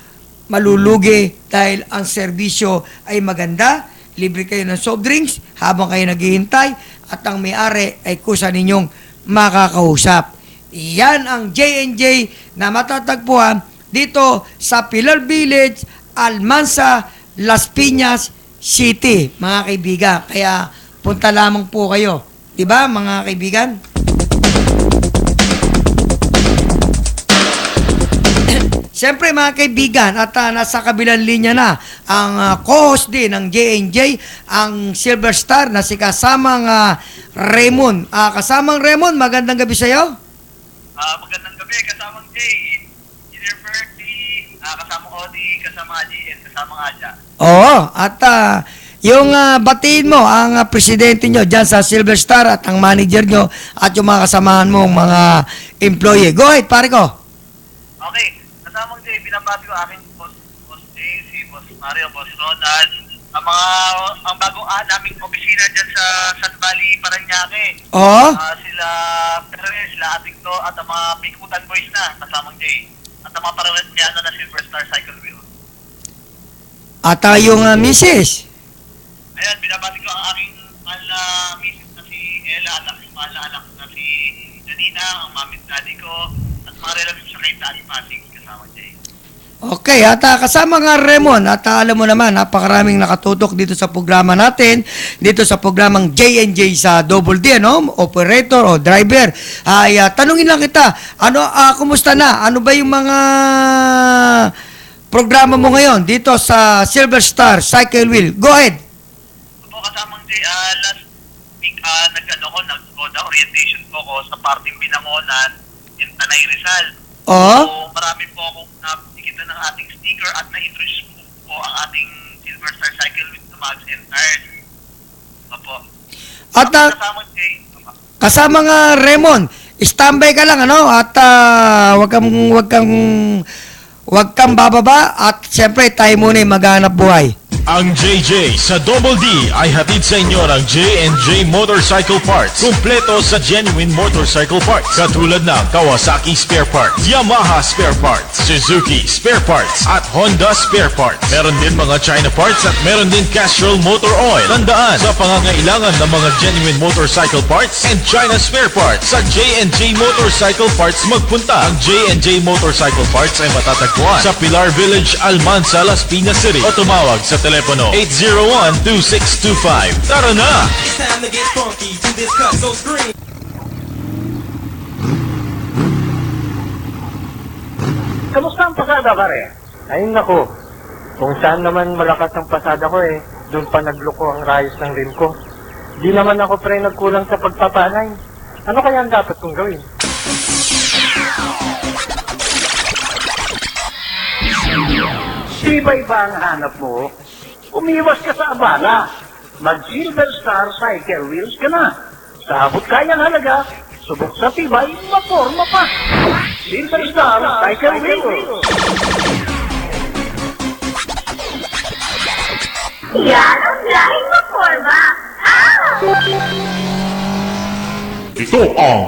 malulugi dahil ang serbisyo ay maganda, libre kayo ng soft drinks habang kayo naghihintay at ang may-ari ay kusa ninyong makakausap. Yan ang J&J na matatagpuan dito sa Pilar Village, Almansa, Las Piñas City, mga kaibigan. Kaya punta lamang po kayo. Diba, mga kaibigan? Siyempre mga kaibigan, at nasa kabilang linya na ang co-host din ng J&J, ang Silver Star na si kasamang Raymond. Kasamang Raymond, magandang gabi sa'yo. Magandang gabi, kasamang Jay, Engineer Bertie, kasamang Odi, kasamang Aji, and kasamang Aja. Oo, at yung batiin mo ang presidente nyo dyan sa Silver Star at ang manager nyo at yung mga kasamahan mong mga employee. Go ahead, pare ko. Okay, kasamang Jay, binabati ko aking boss Jay, si Boss Mario, Boss Ronald, ang bagong naming opisina dyan sa San Valley, Paranaque. Oo. Sila Perez, sila Atikto, at ang mga Bigutan Boys na, kasamang Jay. At ang mga Paranaque na Silver Star Cycle Wheel. At yung misis. Ayan, binabati ko ang aking mahal na misis na si Ella at aking mahal na anak na si Janina, ang mami at daddy ko, at mga relatives sa kay Daddy Pasig, kasama Jay. Okay, at kasama nga Raymond, at alam mo naman, napakaraming nakatutok dito sa programa natin, dito sa programang J&J sa Double D, no? Operator o driver. Ay, tanungin lang kita, kumusta na? Ano ba yung mga programa mo ngayon dito sa Silver Star Cycle Wheel? Go ahead. Opo, kasamang Jay, last week, nag-ODA orientation po ko sa parting Binangonan in Tanay Rizal. Oo. So, marami po akong nakikita ng ating sticker at na-introduce po ang ating Silver Star Cycle with the mags and tires. Opo. At kasamang Jay, kasama nga Raymond, standby ka lang, ano? At wag kang bababa at siyempre tayo muna yung maghanap buhay. Ang JJ sa Double D ay hatid sa inyo ng J&J Motorcycle Parts. Kumpleto sa genuine motorcycle parts. Katulad ng Kawasaki Spare Parts, Yamaha Spare Parts, Suzuki Spare Parts, at Honda Spare Parts. Meron din mga China parts at meron din Castrol Motor Oil. Tandaan, sa pangangailangan ng mga genuine motorcycle parts and China Spare Parts, sa J&J Motorcycle Parts magpunta. Ang J&J Motorcycle Parts ay matatagpuan sa Pilar Village, Almansa, Las Piñas City. O tumawag sa telepono 801-2625. Tara na! It's time to get funky to this cut so scream. Kamusta ang pasada, pare? Ay nako, kung saan naman malakas ang pasada ko doon pa nagloko ang rayos ng rim ko. Di naman ako pre nagkulang sa pagpapanay. Ano kaya ang dapat kong gawin? Tibay ba ang hanap mo? Umiwas ka sa abala. Mag-Silver Star Cycle Wheels ka na. Sa abot kayang halaga, subok sa tibay, maporma pa. Silver Star Cycle Wheels. Yan ang lahing maporma. Ito ang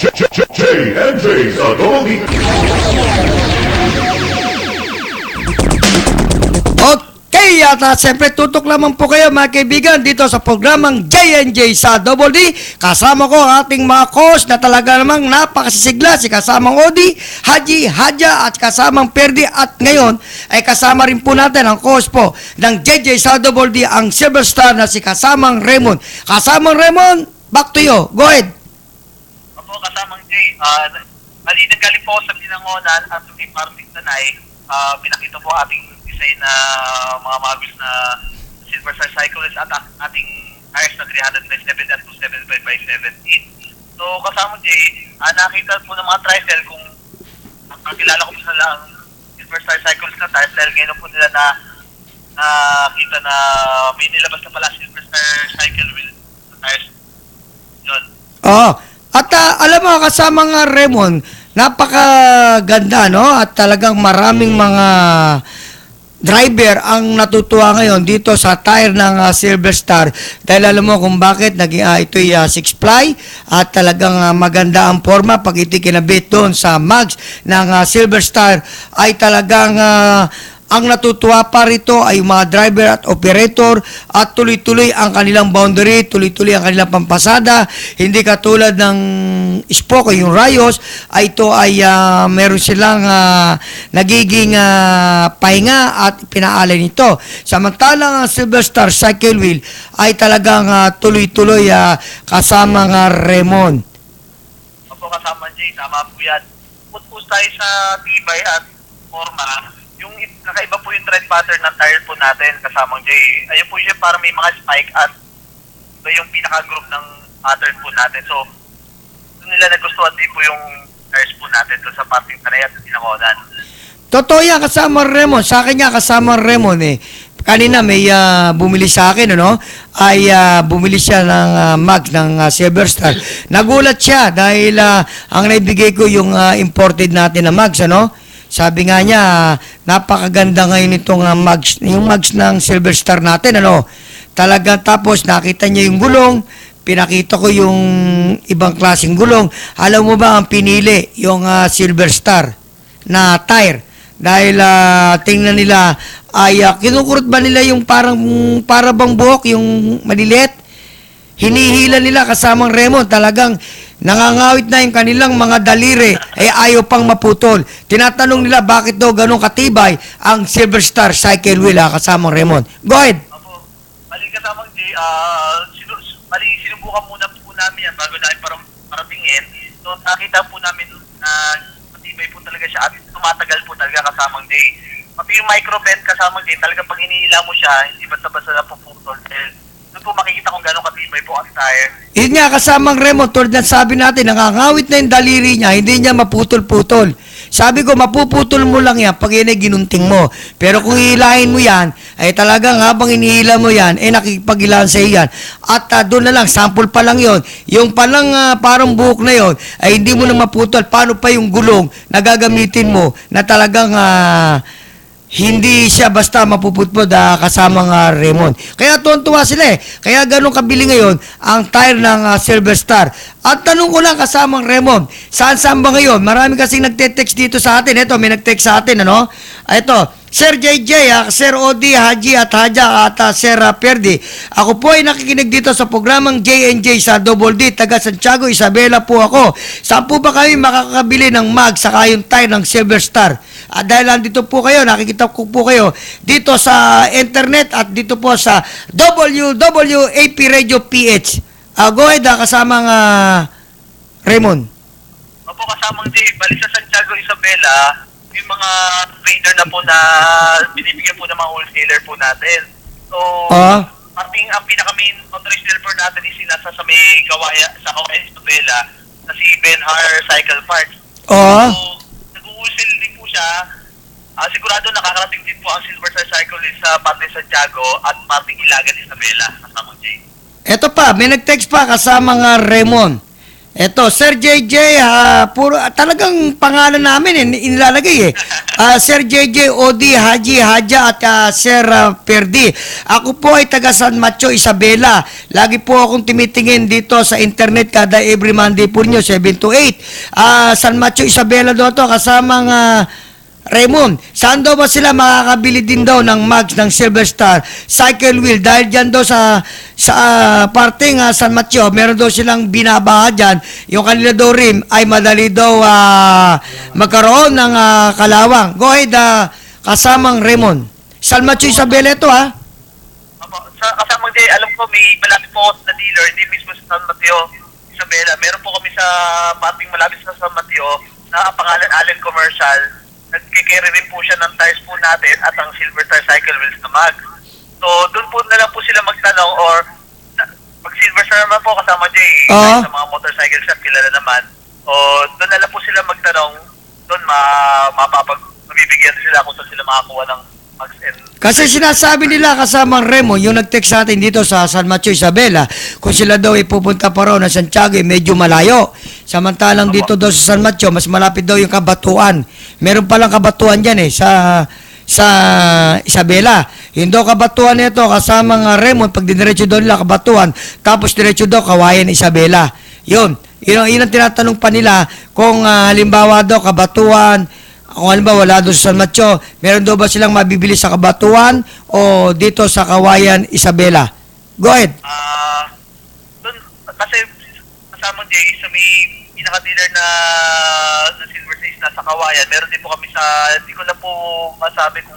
J&J sa Double D. Okay, at siyempre tutok lamang po kayo mga kaibigan dito sa programang J&J sa Double D. Kasama ko ang ating mga host na talaga namang napakasisigla, si kasamang Odi, Haji, Hadja at kasamang Perdi, at ngayon ay kasama rin po natin ang host po ng JJ sa Double D, ang Silver Star na si kasamang Raymond. Kasamang Raymond, back to you. Go ahead. Opo, kasamang Jay, malinang galing po sa Binangonan at may parting Tanay, pinakita po ating design na mga magos na Silver Star Cyclist at ating tires na 300x7 at 275x17. So, kasama Jay, nakita po ng mga tricycle kung kilala ko po sa lang Silver Star Cyclist na tires dahil ngayon po nila na nakita na may nilabas na pala Silver Star Cycle wheel na tires. Yun. Oo. At alam mo, kasama nga Raymond, napakaganda, no? At talagang maraming mga driver ang natutuwa ngayon dito sa tire ng Silver Star dahil alam mo kung bakit ito'y 6-ply at talagang maganda ang forma pag iti kinabit doon sa mags ng Silver Star ay talagang Ang natutuwa pa rito ay yung mga driver at operator at tuloy-tuloy ang kanilang boundary, tuloy-tuloy ang kanilang pampasada. Hindi katulad ng Spoke, yung Rayos, ay ito ay meron silang nagiging pahinga at pinaalay nito. Samantalang ang Silver Star Cycle Wheel ay talagang tuloy-tuloy kasama nga Raymond. Opo, kasama Jay, tama po yan. Put tayo sa tibay at forma. Yung kakaiba po yung tread pattern ng tire po natin, kasamang Jay. Ayun po siya para may mga spike at ito yung pinaka-group ng pattern po natin. So, doon nila nagustuhan din po yung tires po natin doon sa parting tanay at pinangonan. Totoo yan, kasama Raymond. Sa akin nga, kasama Raymond eh. Kanina may bumili sa akin, ano? Ay bumili siya ng mag ng Silver Star. Nagulat siya dahil ang naibigay ko yung imported natin na mags, ano? Sabi nga niya, napakaganda ngayon itong mags, yung mags ng Silver Star natin, ano? Talagang tapos nakita niya yung gulong, pinakita ko yung ibang klaseng gulong. Alam mo ba ang pinili? Yung Silver Star na tire. Dahil tingnan nila, ay kinukurot ba nila yung para bang buhok, yung maliliit? Hinihila nila kasamang Raymond, talagang nangangawit na yung kanilang mga daliri, ayaw pang maputol. Tinatanong nila bakit daw ganun katibay ang Silver Star Cycle Wheel, kasamang Raymond. Go ahead. Mali kasamang Jay, sinubukan muna po namin yan bago namin paratingin. So, nakita po namin na matibay po talaga siya at tumatagal po talaga kasamang Jay. Pati yung microbend kasamang Jay, talaga pag hinihila mo siya, hindi basta-basta na puputol. Doon po makikita kung gano'ng katibay po ang tire. Yun nga, kasamang Raymond, tulad ng sabi natin, nangangawit na yung daliri niya, hindi niya maputol-putol. Sabi ko, mapuputol mo lang yan pag yan ay ginunting mo. Pero kung hihilahin mo yan, ay talagang habang inihila mo yan, nakikipaghilahan sa iyan. At doon na lang, sample pa lang yon. Yung palang parang buhok na yon, ay hindi mo na maputol. Paano pa yung gulong na gagamitin mo na talagang hindi siya basta mapuputpod kasamang Raymond. Kaya tuwan-tuwa sila eh. Kaya ganun kabili ngayon ang tire ng Silver Star. At tanong ko lang kasamang Raymond, saan ba ngayon? Marami kasing nagte-text dito sa atin. Ito, may nag-text sa atin, ano? Ito, Sir JJ, Sir Odi, Haji at Haja at Sir Perdi. Ako po ay nakikinig dito sa programang J&J sa Double D, taga Santiago, Isabela po ako. Saan po ba kami makakabili ng mag saka yung tire ng Silver Star? At dahil nandito po kayo, nakikita ko po kayo dito sa internet at dito po sa WWAP Radio PH. Go ahead, kasamang Raymond. Opo, kasamang Jay, balik sa Santiago, Isabela, yung mga trader na po na binibigyan po ng mga wholesaler po natin. So, parting ang pinaka-main authorized dealer po natin is nasa sa may sa Kawaya, Isabela, na si Benhar Cycle Parts. So, nag-wholesale din po siya. Sigurado nakakarating din po ang Silver Star Cycle sa parting Santiago at parting Ilagan, Isabela, kasamang Jay. Eto pa, may nag-text pa kasamang Raymond. Eto, Sir JJ, puro, talagang pangalan namin inilalagay eh. Sir JJ, Odi, Haji, Haja at Sir Perdi. Ako po ay taga San Mateo, Isabela. Lagi po akong tumitingin dito sa internet kada every Monday po nyo, 7 to 8. San Mateo, Isabela daw to, kasamang Raymond, saan daw ba sila makakabili din daw ng mags ng Silver Star Cycle Wheel? Dahil dyan daw sa parting San Mateo, meron daw silang binabaha dyan. Yung kanila daw rim ay madali daw magkaroon ng kalawang. Go ahead, kasamang Raymond. San Mateo, Isabela ito Kasamang Jay, alam ko may malapit po na dealer, hindi mismo sa San Mateo, Isabela. Meron po kami sa parting malapit sa San Mateo na pangalan Allen Commercial. Nagkikerry rin po siya ng tires po natin at ang Silver Star Cycle Wheels na mag. So, doon po na lang po sila magtanong or pag Silver Star naman po kasama Jay, sa mga motorcycle shop, kilala naman. O, doon na lang po sila magtanong, doon mabibigyan sila kung saan sila makakuha ng mags and... Kasi sinasabi nila kasamang Remo, yung nag-text sa atin dito sa San Mateo, Isabela, kung sila daw ay pupunta pa raw na Santiago, medyo malayo. Samantalang dito daw sa San Mateo, mas malapit daw yung Kabatuan. Meron palang Kabatuan dyan sa Isabela. Yung daw Kabatuan nito, kasamang Remo, pag diniretso daw nila Kabatuan, tapos diretso daw Kawayan, Isabela. Yun ang tinatanong pa nila kung halimbawa daw Kabatuan, Kung ano ba, wala doon sa San Mateo, meron daw ba silang mabibili sa Kabatuan o dito sa Kawayan, Isabela? Go ahead. Doon, kasi kasama Jay, sa may pinaka-dealer na Silver Sage na sa Kawayan, meron din po kami sa, hindi ko na po masabi kung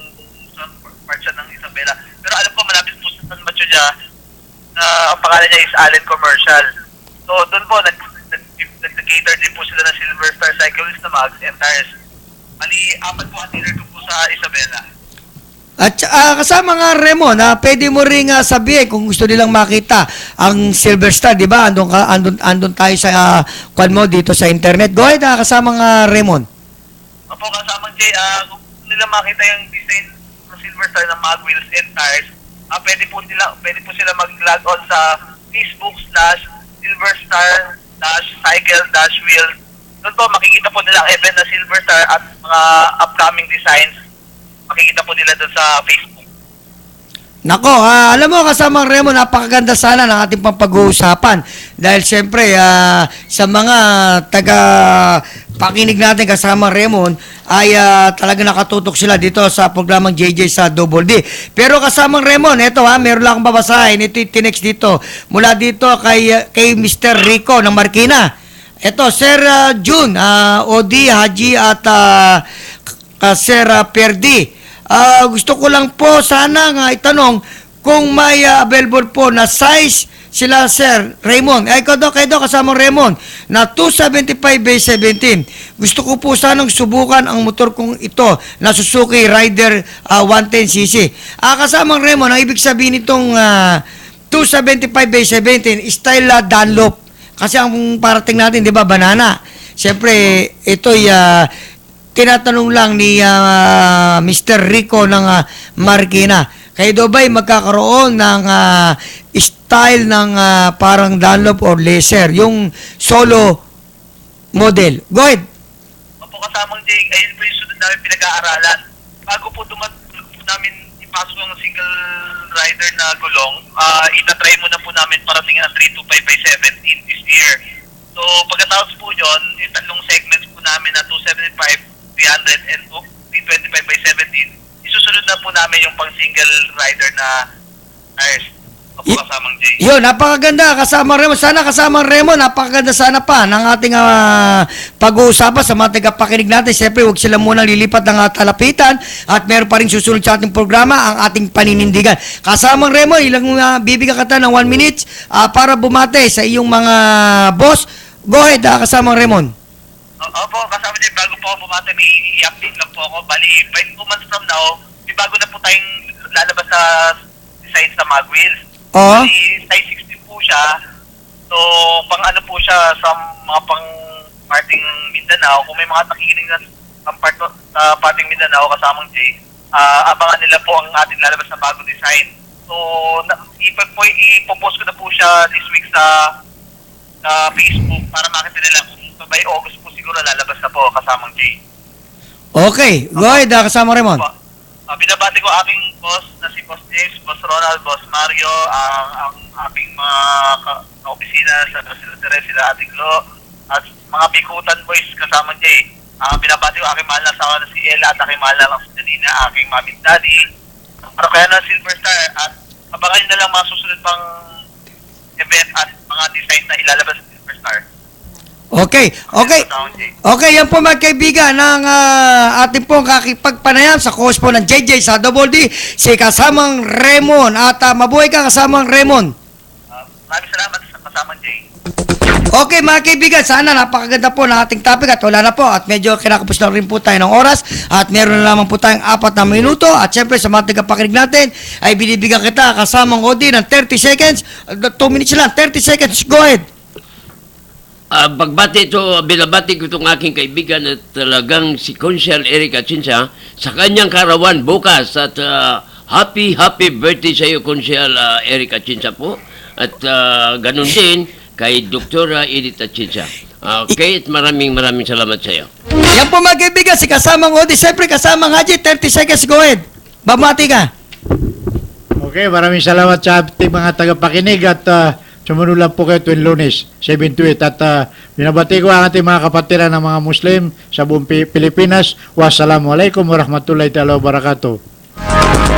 sa part siya ng Isabela. Pero alam ko, malapit po sa San Mateo niya, na ang pangalan niya is Allen Commercial. So, doon po, nag-cater din po sila ng Silver Star Cyclist na mags and tires. Mali, 4 po ang dealer ko po sa Isabela. At kasama nga Remon, pwede mo ring sabihin kung gusto nilang makita ang Silver Star, di ba? Andun tayo sa kwan mo dito sa internet. Go ahead, kasama nga Remon. Opo, kasama Jay, kung nila makita yung design ng Silver Star ng mag wheels and tires, pwede po sila mag-log on sa Facebook/SilverStar-Cycle-Wheels. Doon po makikita po nila ang event ng Silver Star at mga upcoming designs. Makikita po nila doon sa Facebook. Nako, alam mo kasama Remon, napakaganda sana ng ating pag-uusapan. Dahil siyempre, sa mga taga-pakinig natin kasama Remon, ay talaga nakatutok sila dito sa programang JJ sa Double D. Pero kasama Remon, eto meron lang akong babasahin. Ito yung tinext dito. Mula dito kay Mr. Rico ng Marikina. Eto, Sir June, Odi, Haji at Sir Perdi. Gusto ko lang po sana nga itanong kung may available po na size sila Sir Raymond. Kayo kasama Raymond na 275/17. Gusto ko po sanang subukan ang motor kong ito na Suzuki Rider 110cc. Kasama Raymond, ang ibig sabihin nitong 275/17 style Dunlop. Kasi ang parating natin, di ba, banana. Siyempre, ito'y tinatanong lang ni Mr. Rico ng Marikina. Kayo daw ba'y magkakaroon ng style ng parang Dunlop or Laser, yung solo model? Go ahead. Opo, kasamang Jay, ayun po yung sunod namin pinag-aaralan. Bago po namin ipasok yung single rider na gulong, itatry muna po namin parating ng 325/17 this year. So, pagkatapos po yun, yung tatlong segments po namin na 275, 300 and 325/17, isusunod na po namin yung pang single rider na tires. Opo, kasamang Jay. Yun, napakaganda. Kasama Remo. Sana kasama Remo, napakaganda sana pa ng ating pag-uusapan sa mga tagapakinig natin. Siyempre, huwag sila muna lilipat ng talapitan at meron pa rin susunod sa ating programa ang ating paninindigan. Kasama Remo, ilang bibigyan ka ng 1 minute para bumate sa iyong mga boss. Go ahead, kasama Remon. Opo, kasama din, bago po ako bumate, may i-update lang po ako. Bali, 2 months from now, may bago na po tayong lalabas sa design sa mag wheels. Bali, size 16 po siya. So, pang ano po siya sa mga pang parting Mindanao. Kung may mga nakikinig na sa parting Mindanao, kasamang Jay, abangan nila po ang ating lalabas na bagong design. So, ipopost ko na po siya this week sa Facebook para makita nila kung by August po siguro lalabas na po, kasamang Jay. Okay, go ahead, kasama Remon. Binabati ko aking boss na si Boss James, Boss Ronald, Boss Mario, ang aking mga ka-opisina sila Teres, sila Ating Lo, at mga Bikutan boys kasamang Jay. Binabati ko aking mahal na asawa na si Ella at aking mahal na si Janina, aking mami at daddy. Para kaya na Silver Star at abangan nyo na lang mga susunod pang event at mga designs na ilalabas sa Silver Star. Okay. Okay, yan po mga kaibigan ng ating pong kakipagpanayam sa course po ng JJ sa Double D, si kasamang Remon. At mabuhay ka kasamang Remon. Maraming salamat sa kasamang Jay. Okay mga kaibigan, sana napakaganda po ng ating topic at wala na po at medyo kinakapos na rin po tayo ng oras at meron na lamang po tayong 4 na minuto at syempre sa mga tagapakinig natin ay binibigyan kita kasamang Odi ng 30 seconds, 2 minutes lang, 30 seconds, go ahead. Pagbati ito, binabati ko itong aking kaibigan at talagang si Consiel Eric Atienza sa kanyang karawan bukas at happy birthday sa iyo, Consiel Eric Atienza po. At ganun din kay Dr. Edith Atienza. Okay, at maraming salamat sa iyo. Yan po mga kaibigan, si kasamang Odi, siyempre kasamang Haji, 30 seconds, go ahead. Bamati ka. Okay, maraming salamat sa ating mga tagapakinig at Sumunod lang po kayo tuwing Lunes, 7 to 8. At binabati ko ang ating mga kapatiran ng mga Muslim sa buong Pilipinas. Wassalamualaikum warahmatullahi ta'ala wabarakatuh.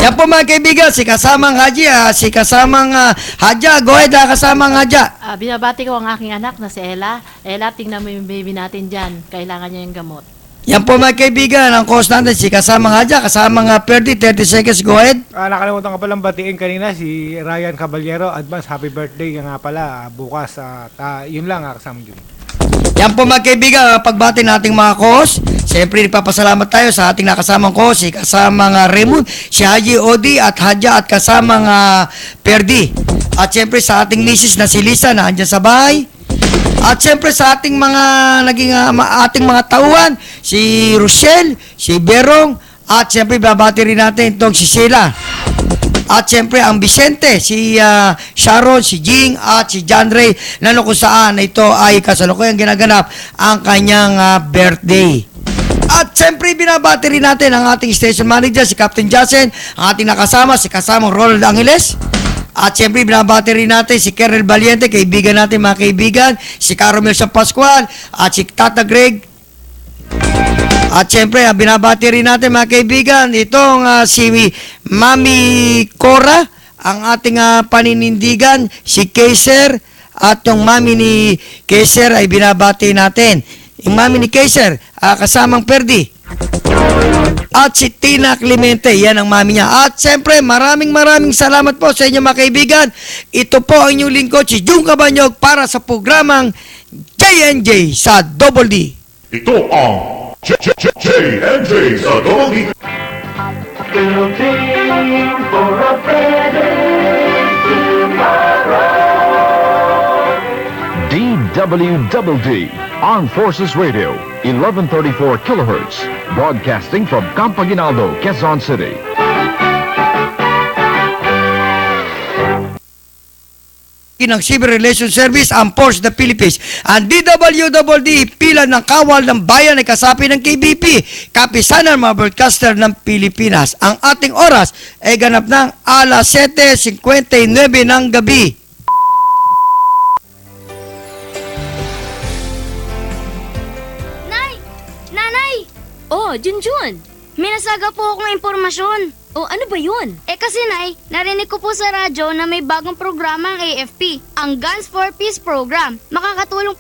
Yan po mga kaibigan, si kasamang Haji, si kasamang Hadja. Go ahead, kasamang Hadja. Binabati ko ang aking anak na si Ella. Ella, tingnan mo yung baby natin dyan. Kailangan niya yung gamot. Yan po mga kaibigan, ang host natin, si kasamang Hadja, kasamang Perdi, 30 seconds, go ahead. Nakalimutan ko palang batiin kanina si Ryan Caballero. Advance happy birthday nga pala bukas. Yun lang, kasama Jun. Yan po mga kaibigan, pagbati nating mga host. Siyempre, nagpapasalamat tayo sa ating nakasamang host, si kasamang Raymond, si Haji Odi at Hadja at kasamang Perdi. At siyempre sa ating misis na si Lisa na andyan sa bahay. At siyempre sa ating mga ating mga tauhan, si Rochelle, si Berong, at siyempre babati rin natin itong si Sheila. At siyempre ang Vicente, si Sharon, si Jing, at si John Ray, na kung saan ito ay kasalukuyang ginaganap ang kanyang birthday. At siyempre binabati rin natin ang ating station manager, si Captain Jasen, ang ating nakasama, si kasamang Ronald Angeles. At siyempre, binabati rin natin si Kernel Valiente, kaibigan natin mga kaibigan, si Caromel San Pascual, at si Tata Greg. At siyempre, binabati rin natin mga kaibigan, itong si Mami Cora, ang ating paninindigan, si Kaiser, at yung mami ni Kaiser ay binabati natin. Yung mami ni Kaiser, kasamang Perdi. At si Tina Clemente, yan ang mami niya. At siyempre, maraming salamat po sa inyo mga kaibigan. Ito po ang inyong lingkod, si Jung Cabanyog, para sa programang J&J sa Double D. Ito ang J&J sa Double D. Building for a better tomorrow. DWDD, Armed Forces Radio, 1134 kilohertz, broadcasting from Campaginaldo, Quezon City. Ng Civil Relations Service ang Force the Philippines. Ang DWDD, pila ng kawal ng bayan ay kasapi ng KBP, kapisanan mga broadcaster ng Pilipinas. Ang ating oras ay ganap ng alas 7:59 ng gabi. Nanay! Oh, Junjun! May nasaga po akong impormasyon. Oh, ano ba yun? Kasi Nay, narinig ko po sa radyo na may bagong programa ang AFP, ang Guns for Peace program. Makakatulong